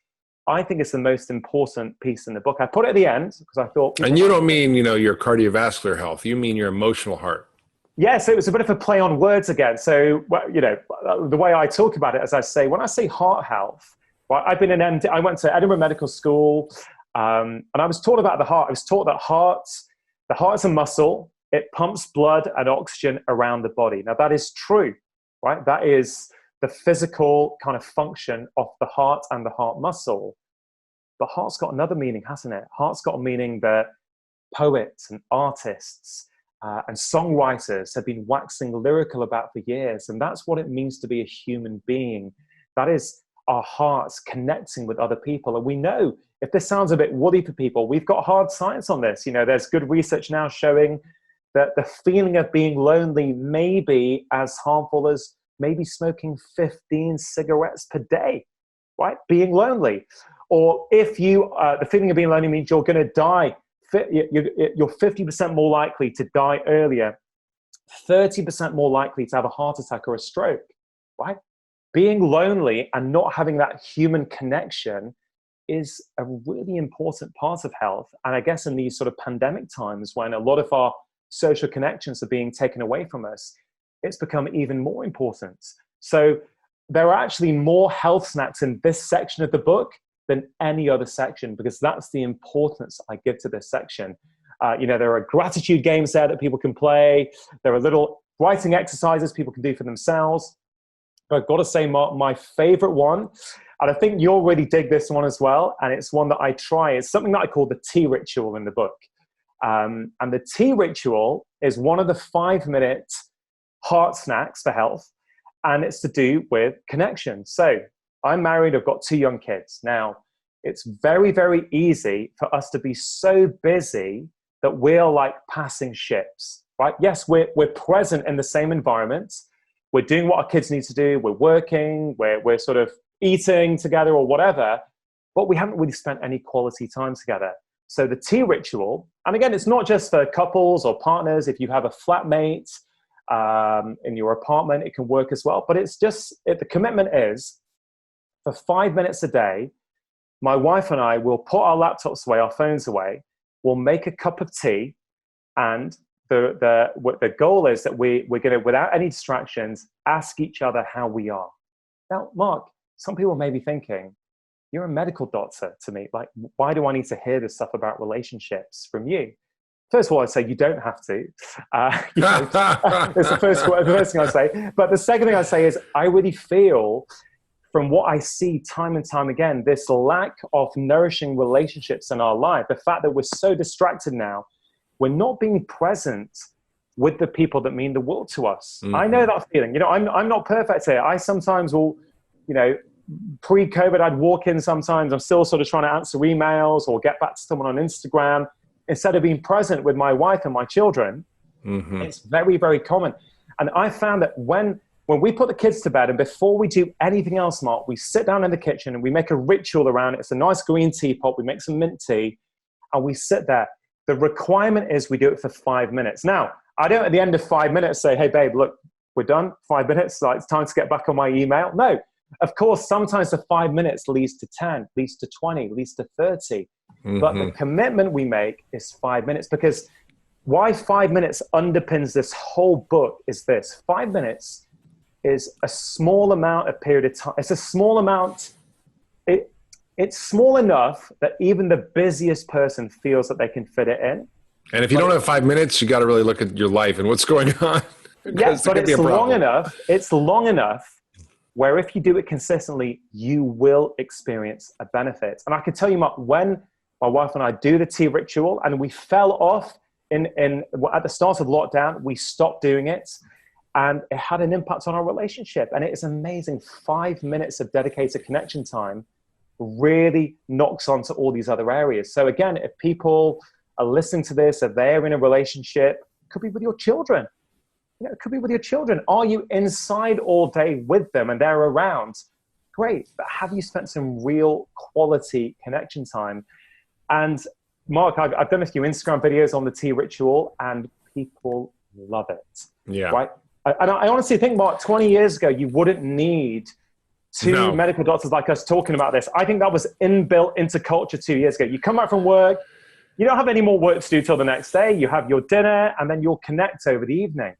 I think, it's the most important piece in the book. I put it at the end because I thought... And you don't mean, your cardiovascular health. You mean your emotional heart. Yeah, so it was a bit of a play on words again. So, the way I talk about it, as I say, when I say heart health, well, I went to Edinburgh Medical School, and I was taught about the heart. I was taught that the heart is a muscle. It pumps blood and oxygen around the body. Now, that is true, right? That is the physical kind of function of the heart and the heart muscle. But heart's got another meaning, hasn't it? Heart's got a meaning that poets and artists and songwriters have been waxing lyrical about for years. And that's what it means to be a human being. That is our hearts connecting with other people. And we know, if this sounds a bit woolly for people, we've got hard science on this. There's good research now showing that the feeling of being lonely may be as harmful as maybe smoking 15 cigarettes per day, right? Being lonely. Or if the feeling of being lonely means you're going to die, you're 50% more likely to die earlier, 30% more likely to have a heart attack or a stroke, right? Being lonely and not having that human connection is a really important part of health. And I guess in these sort of pandemic times, when a lot of our social connections are being taken away from us, it's become even more important. So there are actually more health snacks in this section of the book than any other section, because that's the importance I give to this section. There are gratitude games there that people can play. There are little writing exercises people can do for themselves. But I've got to say, Mark, my favorite one, and I think you'll really dig this one as well, and it's one that I try, it's something that I call the tea ritual in the book. And the tea ritual is one of the 5-minute heart snacks for health, and it's to do with connection. So I'm married, I've got 2 young kids. Now, it's very, very easy for us to be so busy that we're like passing ships, right? Yes, we're present in the same environment. We're doing what our kids need to do. We're working, we're sort of eating together or whatever, but we haven't really spent any quality time together. So the tea ritual, and again, it's not just for couples or partners. If you have a flatmate in your apartment, it can work as well. But it's just, the commitment is for 5 minutes a day, my wife and I will put our laptops away, our phones away, we'll make a cup of tea, and the goal is that we're going to, without any distractions, ask each other how we are. Now, Mark, some people may be thinking, you're a medical doctor to me. Like, why do I need to hear this stuff about relationships from you? First of all, I'd say you don't have to. It's the first thing I say. But the second thing I say is I really feel, from what I see time and time again, this lack of nourishing relationships in our life, the fact that we're so distracted now, we're not being present with the people that mean the world to us. Mm-hmm. I know that feeling. I'm not perfect here. I sometimes will, pre-COVID, I'd walk in sometimes. I'm still sort of trying to answer emails or get back to someone on Instagram instead of being present with my wife and my children. Mm-hmm. It's very, very common. And I found that when we put the kids to bed and before we do anything else, Mark, we sit down in the kitchen and we make a ritual around it. It's a nice green teapot. We make some mint tea and we sit there. The requirement is we do it for 5 minutes. Now, I don't at the end of 5 minutes say, hey, babe, look, we're done. 5 minutes. Like, it's time to get back on my email. No, of course, sometimes the 5 minutes leads to 10, leads to 20, leads to 30. Mm-hmm. But the commitment we make is 5 minutes, because why 5 minutes underpins this whole book is this. 5 minutes is a small amount of period of time. It's a small amount. It's small enough that even the busiest person feels that they can fit it in. And if you don't have 5 minutes, you got to really look at your life and what's going on. Yes, but it's long enough. It's long enough where if you do it consistently, you will experience a benefit. And I can tell you, Mark, when my wife and I do the tea ritual, and we fell off at the start of lockdown, we stopped doing it. And it had an impact on our relationship. And it is amazing. 5 minutes of dedicated connection time really knocks onto all these other areas. So again, if people are listening to this, if they're in a relationship, it could be with your children. It could be with your children. Are you inside all day with them and they're around? Great. But have you spent some real quality connection time? And Mark, I've done a few Instagram videos on the tea ritual and people love it. Yeah. Right. And I honestly think, Mark, 20 years ago, you wouldn't need two medical doctors like us talking about this. I think that was inbuilt into culture 2 years ago. You come back from work, you don't have any more work to do till the next day. You have your dinner and then you'll connect over the evening.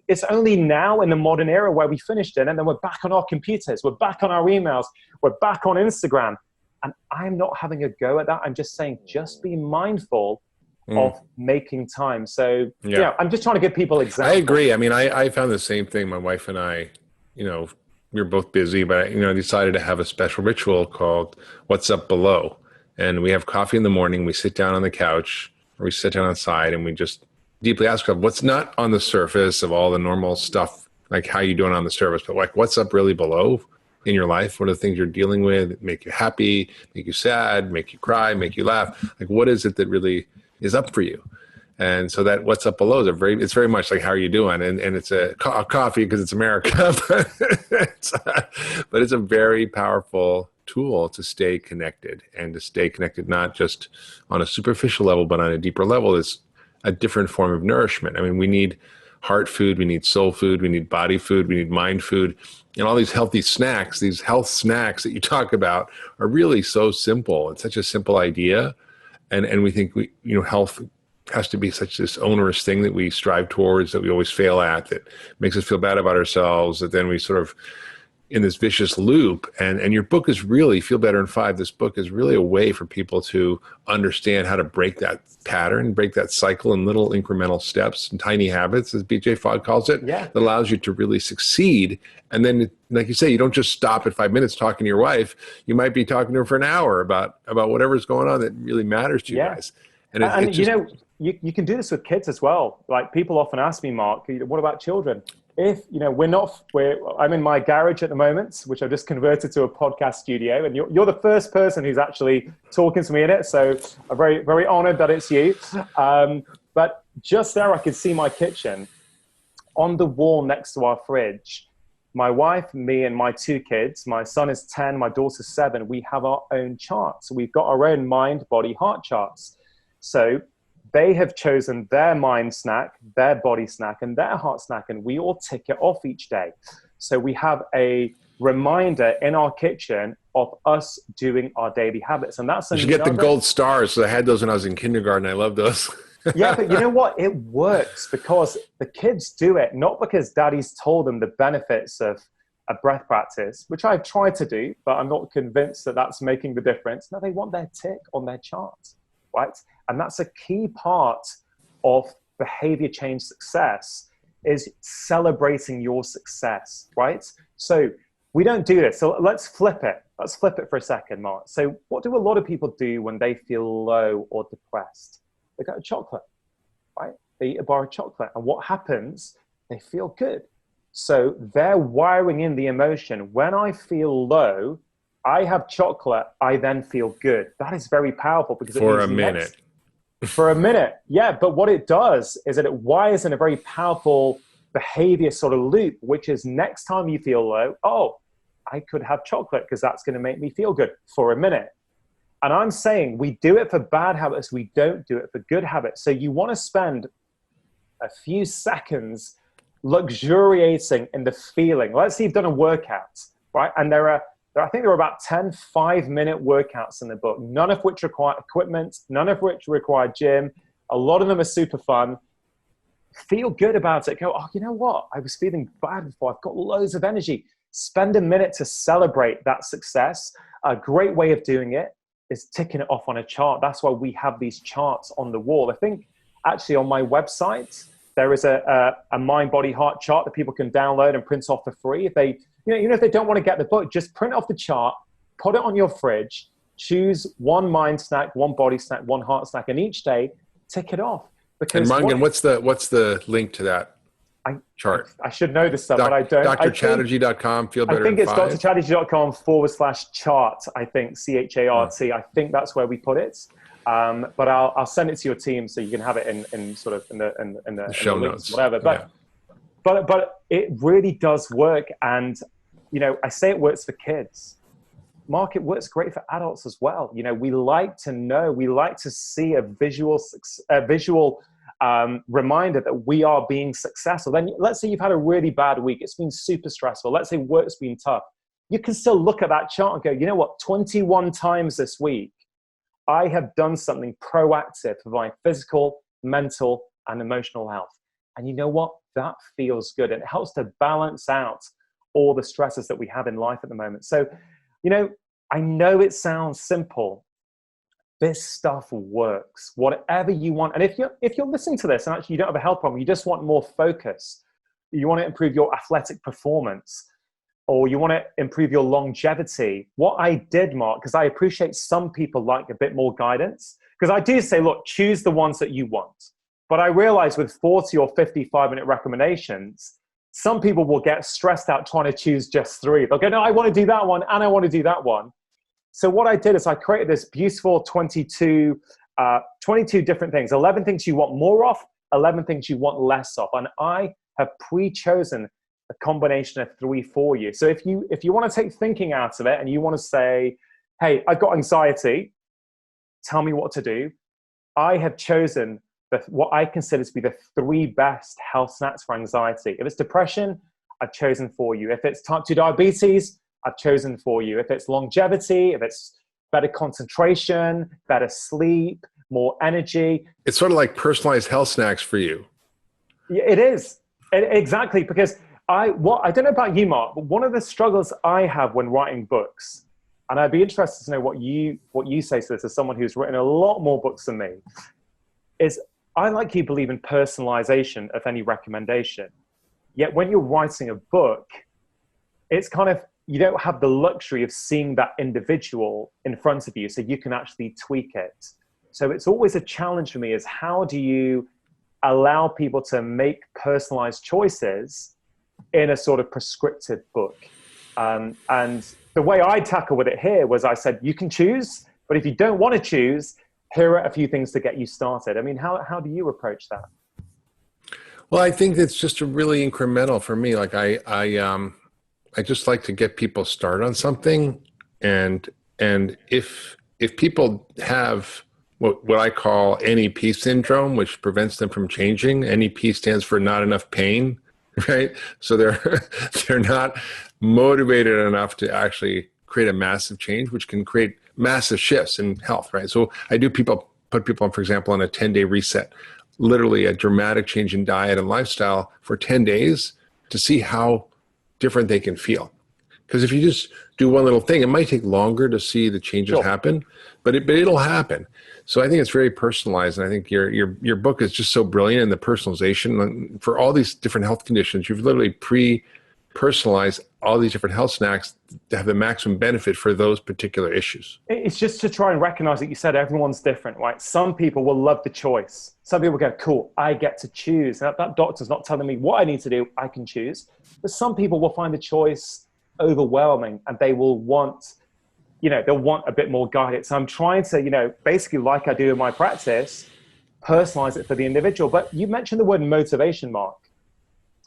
It's only now in the modern era where we finish dinner and then we're back on our computers, we're back on our emails, we're back on Instagram. And I'm not having a go at that. I'm just saying, just be mindful of making time. So, I'm just trying to give people examples. I agree. I mean, I found the same thing. My wife and I, we were both busy, but, I decided to have a special ritual called What's Up Below. And we have coffee in the morning. We sit down on the couch or we sit down outside and we just deeply ask ourselves, what's not on the surface of all the normal stuff, like how you doing on the surface, but like what's up really below in your life? What are the things you're dealing with, make you happy, make you sad, make you cry, make you laugh? Like, what is it that really is up for you? And so that what's up below is it's very much like, how are you doing? And it's a coffee because it's America, but it's a very powerful tool to stay connected, and to stay connected, not just on a superficial level, but on a deeper level. Is a different form of nourishment. I mean, we need heart food, we need soul food, we need body food, we need mind food. And all these healthy snacks, these health snacks that you talk about are really so simple. It's such a simple idea. And we think health has to be such this onerous thing that we strive towards, that we always fail at, that makes us feel bad about ourselves, that then we sort of in this vicious loop. And your book is really, Feel Better in 5, this book is really a way for people to understand how to break that pattern, break that cycle in little incremental steps and tiny habits, as BJ Fogg calls it, that allows you to really succeed. And then, like you say, you don't just stop at 5 minutes talking to your wife. You might be talking to her for an hour about whatever's going on that really matters to you guys. And it's just, you can do this with kids as well. Like, people often ask me, Mark, what about children? If, I'm in my garage at the moment, which I've just converted to a podcast studio, and you're the first person who's actually talking to me in it. So I'm very, very honored that it's you. But just there, I could see my kitchen on the wall next to our fridge. My wife, me, and my 2 kids, my son is 10, my daughter's 7. We have our own charts. We've got our own mind, body, heart charts. So they have chosen their mind snack, their body snack, and their heart snack, and we all tick it off each day. So we have a reminder in our kitchen of us doing our daily habits. And that's you should get the gold stars. So I had those when I was in kindergarten. I love those. Yeah, but you know what? It works because the kids do it, not because daddy's told them the benefits of a breath practice, which I've tried to do, but I'm not convinced that that's making the difference. No, they want their tick on their chart, right? And that's a key part of behavior change success, is celebrating your success, right? So we don't do this. So let's flip it. Let's flip it for a second, Mark. So what do a lot of people do when they feel low or depressed? They go to chocolate, right? They eat a bar of chocolate. And what happens? They feel good. So they're wiring in the emotion. When I feel low, I have chocolate, I then feel good. That is very powerful because for a minute. For a minute, yeah. But what it does is that it wires in a very powerful behavior sort of loop, which is next time you feel low, oh, I could have chocolate because that's going to make me feel good for a minute. And I'm saying we do it for bad habits. We don't do it for good habits. So you want to spend a few seconds luxuriating in the feeling. Let's say you've done a workout, right? And I think there are about 10 5-minute workouts in the book, none of which require equipment, none of which require gym. A lot of them are super fun. Feel good about it. Go, oh, you know what? I was feeling bad before. I've got loads of energy. Spend a minute to celebrate that success. A great way of doing it is ticking it off on a chart. That's why we have these charts on the wall. I think actually on my website, there is a mind, body, heart chart that people can download and print off for free. If they, if they don't want to get the book, just print off the chart, put it on your fridge, choose one mind snack, one body snack, one heart snack, and each day tick it off. Because and Rangan, what's the link to that chart? I should know this stuff, but I don't. drchatterjee.com, Feel Better I think in it's 5. drchatterjee.com/chart, I think, CHART. I think that's where we put it. But I'll send it to your team so you can have it in sort of in the show notes, notes, whatever. But it really does work, and I say it works for kids. Mark, it works great for adults as well. We like to know, we like to see a visual reminder that we are being successful. Then let's say you've had a really bad week. It's been super stressful. Let's say work's been tough. You can still look at that chart and go, you know what? 21 times this week, I have done something proactive for my physical, mental, and emotional health. And you know what? That feels good. And it helps to balance out all the stresses that we have in life at the moment. So, I know it sounds simple. This stuff works. Whatever you want. And if you're listening to this and actually you don't have a health problem, you just want more focus, you want to improve your athletic performance, or you want to improve your longevity. What I did, Mark, because I appreciate some people like a bit more guidance, because I do say, look, choose the ones that you want. But I realize with 40 or 55-minute recommendations, some people will get stressed out trying to choose just 3. They'll go, no, I want to do that one, and I want to do that one. So what I did is I created this beautiful 22 different things, 11 things you want more of, 11 things you want less of. And I have pre-chosen a combination of 3 for you. So if you want to take thinking out of it and you want to say, hey, I've got anxiety, tell me what to do. I have chosen what I consider to be the 3 best health snacks for anxiety. If it's depression, I've chosen for you. If it's type 2 diabetes, I've chosen for you. If it's longevity, if it's better concentration, better sleep, more energy. It's sort of like personalized health snacks for you. It is. Exactly. Because I don't know about you, Mark, but one of the struggles I have when writing books, and I'd be interested to know what you say to this as someone who's written a lot more books than me, is I, like you, believe in personalization of any recommendation. Yet when you're writing a book, it's kind of, you don't have the luxury of seeing that individual in front of you, so you can actually tweak it. So it's always a challenge for me, is how do you allow people to make personalized choices in a sort of prescriptive book? And the way I tackle with it here was, I said, you can choose, but if you don't want to choose, here are a few things to get you started. I mean, how do you approach that? Well, I think it's just a really incremental for me. Like I just like to get people started on something, and if people have what I call NEP syndrome, which prevents them from changing. NEP stands for not enough pain, right? So they're not motivated enough to actually create a massive change, which can create massive shifts in health, right? So I do put people on, for example, on a 10-day reset, literally a dramatic change in diet and lifestyle for 10 days to see how different they can feel. Because if you just do one little thing, it might take longer to see the changes happen, but it'll happen. So I think it's very personalized, and I think your book is just so brilliant in the personalization for all these different health conditions. You've literally pre-personalized all these different health snacks to have the maximum benefit for those particular issues. It's just to try and recognize that you said everyone's different, right? Some people will love the choice. Some people go, cool, I get to choose. That doctor's not telling me what I need to do, I can choose. But some people will find the choice overwhelming, and they will want, they'll want a bit more guidance. So I'm trying to, basically, like I do in my practice, personalize it for the individual. But you mentioned the word motivation, Mark.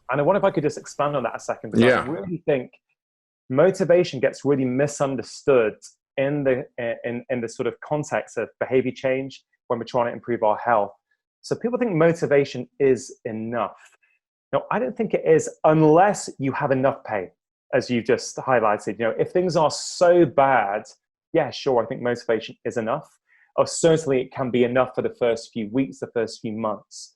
And I wonder if I could just expand on that a second, because I really think motivation gets really misunderstood in the sort of context of behavior change when we're trying to improve our health. So people think motivation is enough. No, I don't think it is, unless you have enough pain, as you just highlighted. If things are so bad, yeah, sure, I think motivation is enough. Or certainly it can be enough for the first few weeks, the first few months.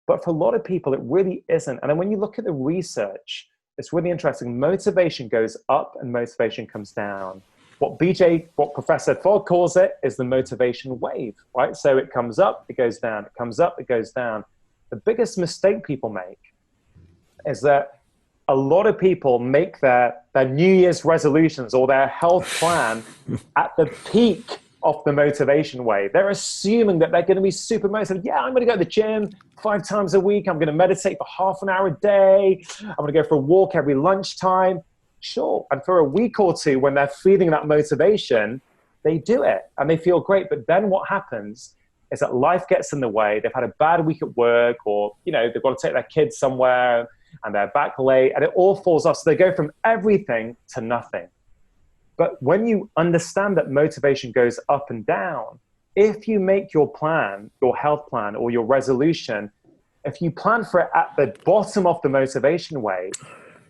But for a lot of people, it really isn't. And then when you look at the research, it's really interesting. Motivation goes up and motivation comes down. What Professor Fogg calls it is the motivation wave, right? So it comes up, it goes down, it comes up, it goes down. The biggest mistake people make is that a lot of people make their New Year's resolutions or their health plan at the peak of the motivation wave. They're assuming that they're going to be super motivated. Yeah, I'm going to go to the gym 5 times a week. I'm going to meditate for half an hour a day. I'm going to go for a walk every lunchtime. Sure. And for a week or two, when they're feeling that motivation, they do it and they feel great. But then what happens is that life gets in the way. They've had a bad week at work, or, they've got to take their kids somewhere and they're back late, and it all falls off. So they go from everything to nothing. But when you understand that motivation goes up and down, if you make your plan, your health plan or your resolution, if you plan for it at the bottom of the motivation wave,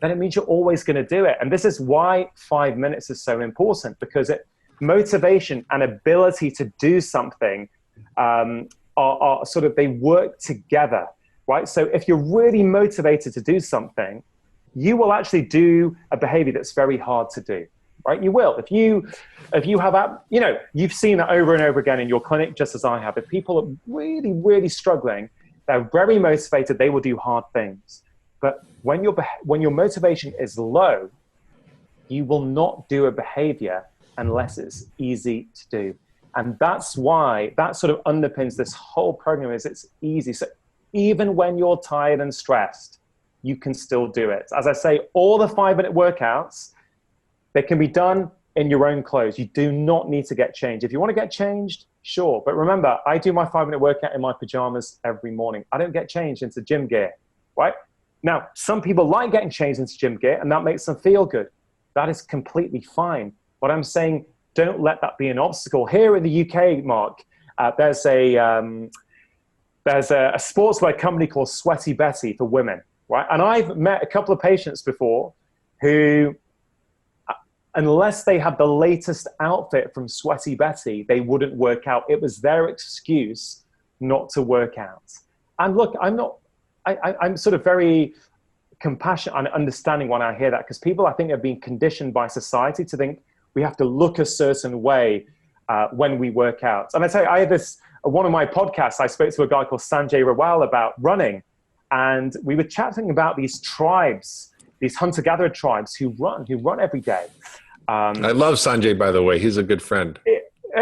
then it means you're always going to do it. And this is why 5 minutes is so important, because motivation and ability to do something are sort of, they work together, right? So if you're really motivated to do something, you will actually do a behavior that's very hard to do. Right, you will. If you have, you've seen that over and over again in your clinic, just as I have. If people are really, really struggling, they're very motivated, they will do hard things. But when your motivation is low, you will not do a behavior unless it's easy to do. And that's why that sort of underpins this whole program, is it's easy. So even when you're tired and stressed, you can still do it. As I say, all the 5-minute workouts, they can be done in your own clothes. You do not need to get changed. If you want to get changed, sure. But remember, I do my 5-minute workout in my pajamas every morning. I don't get changed into gym gear, right? Now, some people like getting changed into gym gear, and that makes them feel good. That is completely fine. But I'm saying, don't let that be an obstacle. Here in the UK, Mark, there's a sportswear company called Sweaty Betty for women, right? And I've met a couple of patients before who, unless they had the latest outfit from Sweaty Betty, they wouldn't work out. It was their excuse not to work out. And look, I'm sort of very compassion and understanding when I hear that, because people, I think, have been conditioned by society to think we have to look a certain way when we work out. And I tell you, I had this, one of my podcasts, I spoke to a guy called Sanjay Rawal about running, and we were chatting about these tribes, these hunter-gatherer tribes who run every day. I love Sanjay, by the way. He's a good friend.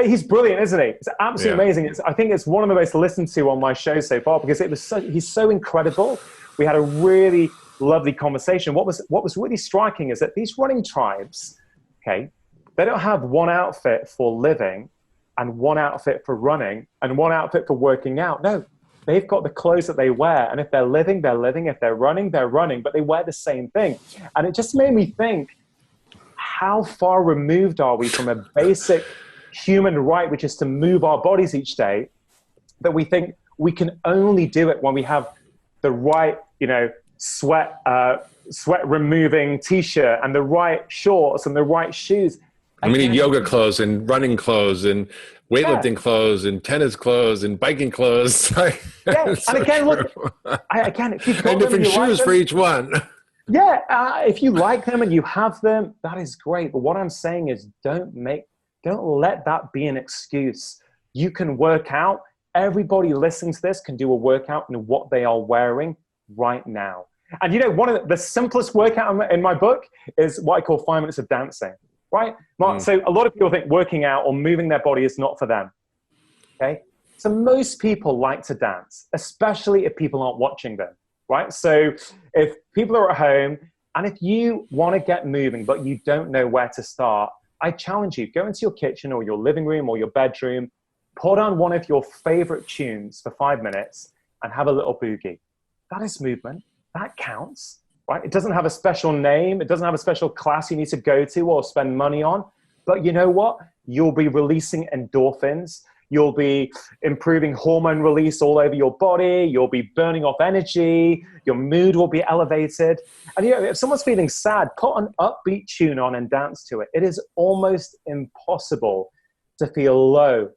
He's brilliant, isn't he? It's absolutely amazing. I think it's one of the most listened to on my show so far, because he's so incredible. We had a really lovely conversation. What was really striking is that these running tribes, okay, they don't have one outfit for living and one outfit for running and one outfit for working out. No, they've got the clothes that they wear. And if they're living, they're living. If they're running, they're running. But they wear the same thing. And it just made me think, how far removed are we from a basic human right, which is to move our bodies each day, that we think we can only do it when we have the right, sweat removing t-shirt and the right shorts and the right shoes. We need yoga clothes and running clothes and weightlifting clothes and tennis clothes and biking clothes. And again, look, if you've got and different shoes for each one. If you like them and you have them, that is great. But what I'm saying is, don't let that be an excuse. You can work out. Everybody listening to this can do a workout in what they are wearing right now. And one of the simplest workout in my book is what I call 5 minutes of dancing. Right, Mark? So a lot of people think working out or moving their body is not for them. Okay, so most people like to dance, especially if people aren't watching them. Right, so if people are at home and if you want to get moving but you don't know where to start, I challenge you, go into your kitchen or your living room or your bedroom, put on one of your favorite tunes for 5 minutes and have a little boogie. That is movement. That counts. Right? It doesn't have a special name. It doesn't have a special class you need to go to or spend money on. But you know what? You'll be releasing endorphins. You'll be improving hormone release all over your body. You'll be burning off energy. Your mood will be elevated. And if someone's feeling sad, put an upbeat tune on and dance to it. It is almost impossible to feel low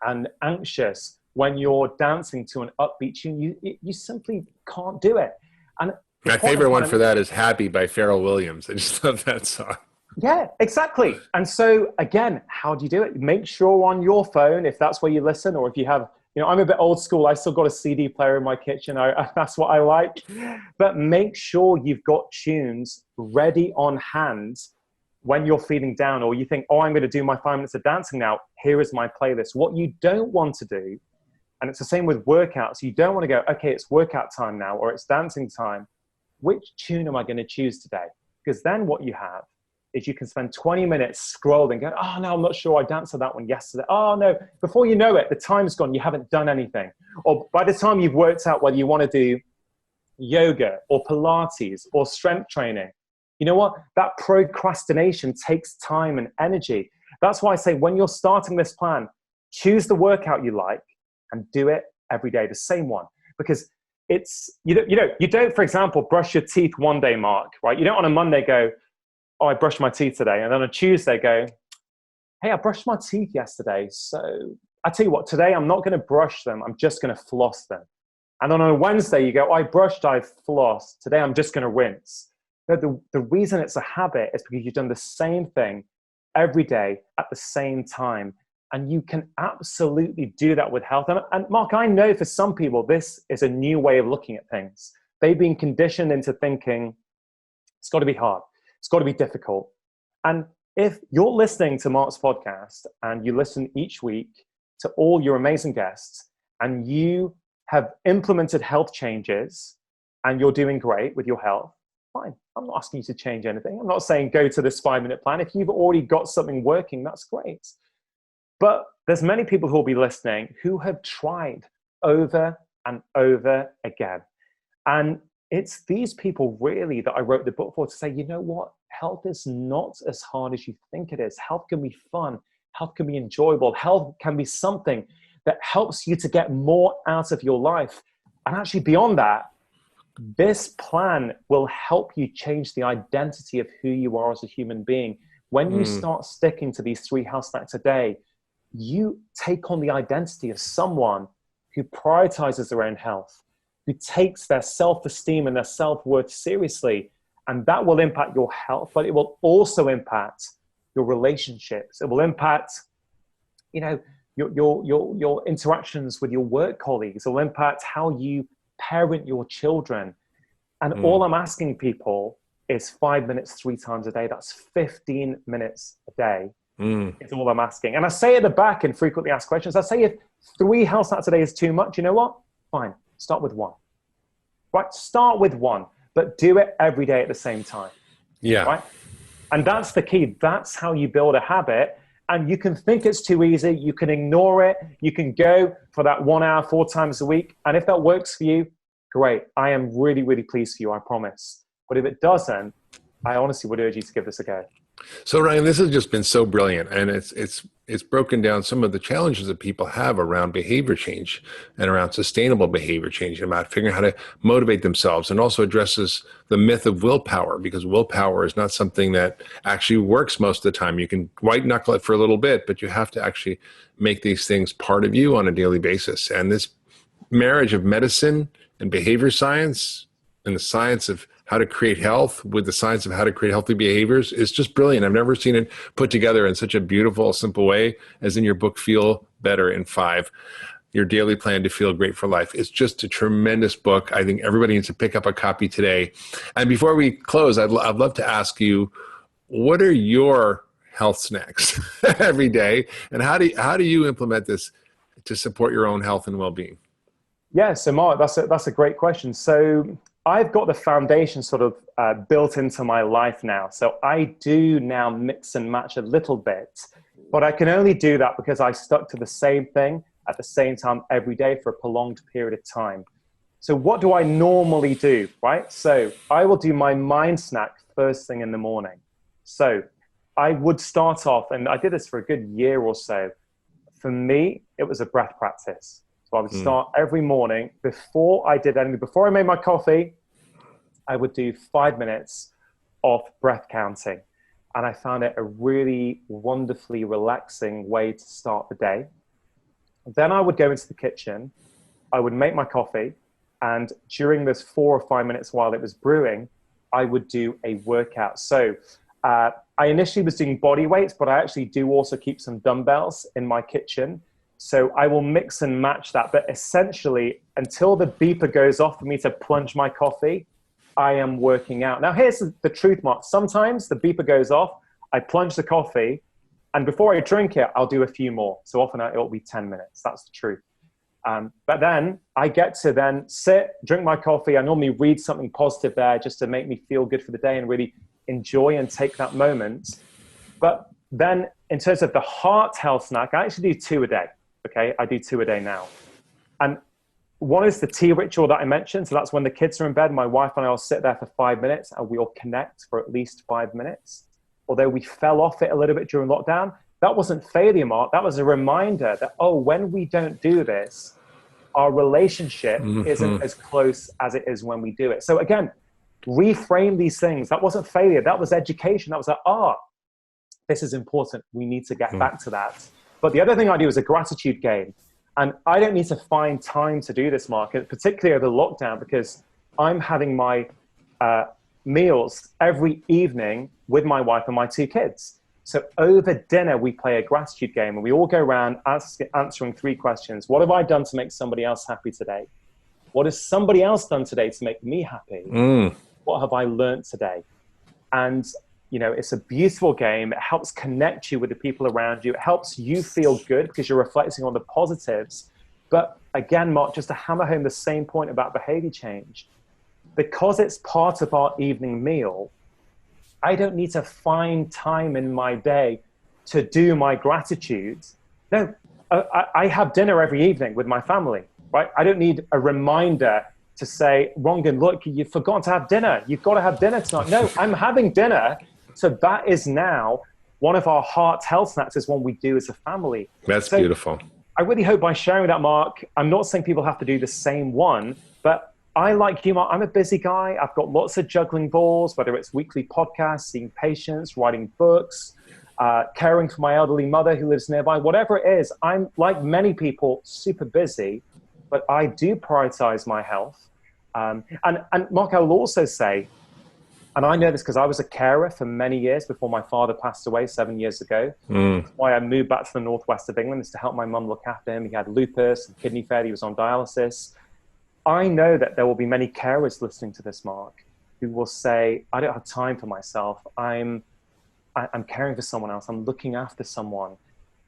and anxious when you're dancing to an upbeat tune. You simply can't do it. And my favorite one for that is Happy by Pharrell Williams. I just love that song. Yeah, exactly. And so again, how do you do it? Make sure on your phone, if that's where you listen, or if you have, I'm a bit old school. I still got a CD player in my kitchen. That's what I like. But make sure you've got tunes ready on hand when you're feeling down, or you think, I'm going to do my 5 minutes of dancing now. Here is my playlist. What you don't want to do, and it's the same with workouts, you don't want to go, okay, it's workout time now, or it's dancing time. Which tune am I going to choose today? Because then what you have is you can spend 20 minutes scrolling, going, no, I'm not sure I danced to that one yesterday. Oh no, before you know it, the time's gone, you haven't done anything. Or by the time you've worked out whether you want to do yoga or Pilates or strength training, you know what? That procrastination takes time and energy. That's why I say when you're starting this plan, choose the workout you like and do it every day, the same one. Because it's, you don't, for example, brush your teeth one day, Mark, right? You don't on a Monday go, I brushed my teeth today. And then on a Tuesday go, hey, I brushed my teeth yesterday. So I tell you what, today I'm not going to brush them. I'm just going to floss them. And then on a Wednesday you go, I brushed, I flossed. Today I'm just going to rinse. The reason it's a habit is because you've done the same thing every day at the same time. And you can absolutely do that with health. And Mark, I know for some people, this is a new way of looking at things. They've been conditioned into thinking, it's got to be hard. It's got to be difficult. And if you're listening to Mark's podcast and you listen each week to all your amazing guests and you have implemented health changes and you're doing great with your health, fine. I'm not asking you to change anything. I'm not saying go to this 5-minute plan. If you've already got something working, that's great. But there's many people who will be listening who have tried over and over again. And it's these people really that I wrote the book for, to say, you know what? Health is not as hard as you think it is. Health can be fun. Health can be enjoyable. Health can be something that helps you to get more out of your life. And actually beyond that, this plan will help you change the identity of who you are as a human being. When you start sticking to these 3 health snacks a day, you take on the identity of someone who prioritizes their own health, who takes their self-esteem and their self-worth seriously. And that will impact your health, but it will also impact your relationships. It will impact, you know, your interactions with your work colleagues. It will impact how you parent your children. And all I'm asking people is 5 minutes 3 times a day. That's 15 minutes a day. It's all I'm asking. And I say at the back in frequently asked questions, I say if 3 health snacks a day is too much, you know what? Fine, start with 1. Right, start with 1, but do it every day at the same time. Yeah. Right? And that's the key. That's how you build a habit. And you can think it's too easy. You can ignore it. You can go for that 1 hour 4 times a week. And if that works for you, great. I am really, really pleased for you, I promise. But if it doesn't, I honestly would urge you to give this a go. So Ryan, this has just been so brilliant, and it's broken down some of the challenges that people have around behavior change and around sustainable behavior change, and about figuring out how to motivate themselves, and also addresses the myth of willpower, because willpower is not something that actually works most of the time. You can white knuckle it for a little bit, but you have to actually make these things part of you on a daily basis. And this marriage of medicine and behavior science and the science of how to create health with the science of how to create healthy behaviors is just brilliant. I've never seen it put together in such a beautiful, simple way as in your book, Feel Better in 5, Your Daily Plan to Feel Great for Life. It's just a tremendous book. I think everybody needs to pick up a copy today. And before we close, I'd love to ask you, what are your health snacks every day? And how do you implement this to support your own health and well-being? Yeah, so Mark, that's a great question. So I've got the foundation sort of built into my life now. So I do now mix and match a little bit, but I can only do that because I stuck to the same thing at the same time every day for a prolonged period of time. So what do I normally do, right? So I will do my mind snack first thing in the morning. So I would start off, and I did this for a good year or so. For me, it was a breath practice. So I would start every morning before I did anything, before I made my coffee, I would do 5 minutes of breath counting. And I found it a really wonderfully relaxing way to start the day. Then I would go into the kitchen, I would make my coffee, and during those 4 or 5 minutes while it was brewing, I would do a workout. So I initially was doing body weights, but I actually do also keep some dumbbells in my kitchen. So I will mix and match that. But essentially, until the beeper goes off for me to plunge my coffee, I am working out. Now, here's the truth, Mark. Sometimes the beeper goes off, I plunge the coffee, and before I drink it, I'll do a few more. So often it'll be 10 minutes. That's the truth. But then I get to then sit, drink my coffee. I normally read something positive there just to make me feel good for the day and really enjoy and take that moment. But then in terms of the heart health snack, I actually do 2 a day. Okay, I do 2 a day now. And one is the tea ritual that I mentioned. So that's when the kids are in bed, my wife and I will sit there for 5 minutes and we'll connect for at least 5 minutes. Although we fell off it a little bit during lockdown, that wasn't failure, Mark. That was a reminder that, oh, when we don't do this, our relationship isn't as close as it is when we do it. So again, reframe these things. That wasn't failure. That was education. That was like, this is important. We need to get back to that. But the other thing I do is a gratitude game. And I don't need to find time to do this, Mark, particularly over lockdown, because I'm having my meals every evening with my wife and my 2 kids. So over dinner, we play a gratitude game and we all go around answering 3 questions. What have I done to make somebody else happy today? What has somebody else done today to make me happy? What have I learned today? And you know, it's a beautiful game. It helps connect you with the people around you. It helps you feel good because you're reflecting on the positives. But again, Mark, just to hammer home the same point about behavior change, because it's part of our evening meal, I don't need to find time in my day to do my gratitude. No, I have dinner every evening with my family, right? I don't need a reminder to say, Rangan, look, you've forgotten to have dinner. You've got to have dinner tonight. No, I'm having dinner. So that is now one of our heart health snacks is one we do as a family. That's beautiful. I really hope by sharing that, Mark, I'm not saying people have to do the same one, but I like you, Mark. I'm a busy guy. I've got lots of juggling balls, whether it's weekly podcasts, seeing patients, writing books, caring for my elderly mother who lives nearby, whatever it is. I'm, like many people, super busy, but I do prioritize my health. And Mark, I will also say, and I know this because I was a carer for many years before my father passed away 7 years ago. That's why I moved back to the northwest of England, is to help my mum look after him. He had lupus and kidney failure. He was on dialysis. I know that there will be many carers listening to this, Mark, who will say, I don't have time for myself. I'm caring for someone else. I'm looking after someone.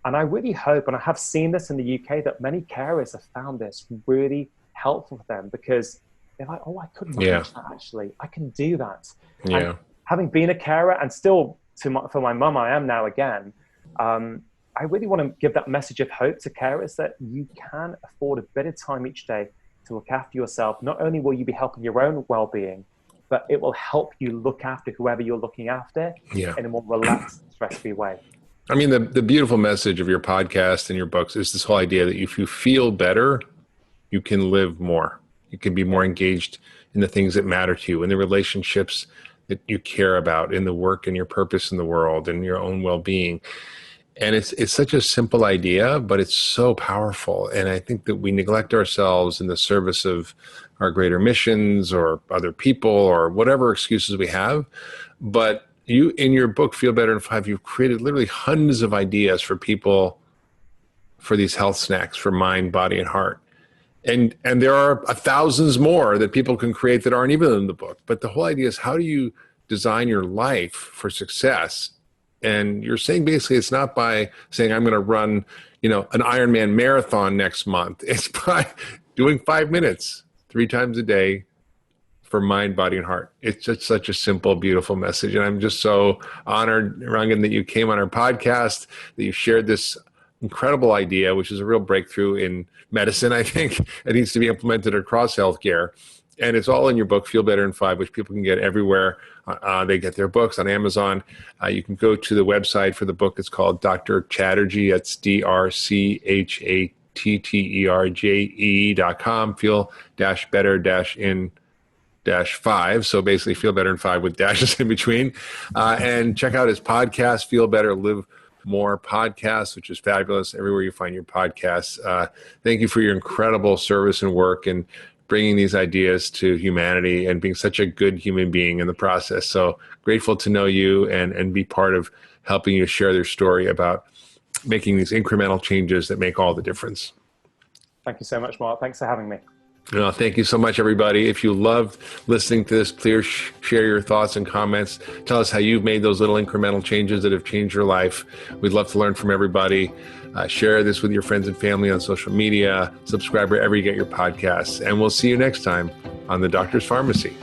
And I really hope, and I have seen this in the UK, that many carers have found this really helpful for them, because they're like, oh, I could manage that actually. I can do that. Yeah. And having been a carer, and still for my mum, I am now again, I really want to give that message of hope to carers that you can afford a bit of time each day to look after yourself. Not only will you be helping your own well-being, but it will help you look after whoever you're looking after in a more relaxed, stress-free way. I mean, the beautiful message of your podcast and your books is this whole idea that if you feel better, you can live more. You can be more engaged in the things that matter to you, in the relationships that you care about, in the work and your purpose in the world, and your own well-being. And it's such a simple idea, but it's so powerful. And I think that we neglect ourselves in the service of our greater missions or other people or whatever excuses we have. But you, in your book, Feel Better in 5, you've created literally hundreds of ideas for people for these health snacks for mind, body, and heart. And there are thousands more that people can create that aren't even in the book. But the whole idea is, how do you design your life for success? And you're saying basically it's not by saying I'm going to run, an Ironman marathon next month. It's by doing 5 minutes 3 times a day for mind, body, and heart. It's just such a simple, beautiful message. And I'm just so honored, Rangan, that you came on our podcast, that you shared this incredible idea, which is a real breakthrough in medicine. I think it needs to be implemented across healthcare. And it's all in your book, Feel Better in 5, which people can get everywhere. They get their books on Amazon. You can go to the website for the book. It's called Dr. Chatterjee. It's DrChatterjee.com. Feel-better-in-5. So basically Feel Better in 5 with dashes in between. And check out his podcast, Feel Better, Live More Podcast, which is fabulous everywhere you find your podcasts. Thank you for your incredible service and work and bringing these ideas to humanity and being such a good human being in the process. So grateful to know you and be part of helping you share their story about making these incremental changes that make all the difference. Thank you so much, Mark. Thanks for having me. Thank you so much, everybody. If you loved listening to this, please share your thoughts and comments. Tell us how you've made those little incremental changes that have changed your life. We'd love to learn from everybody. Share this with your friends and family on social media. Subscribe wherever you get your podcasts. And we'll see you next time on The Doctor's Pharmacy.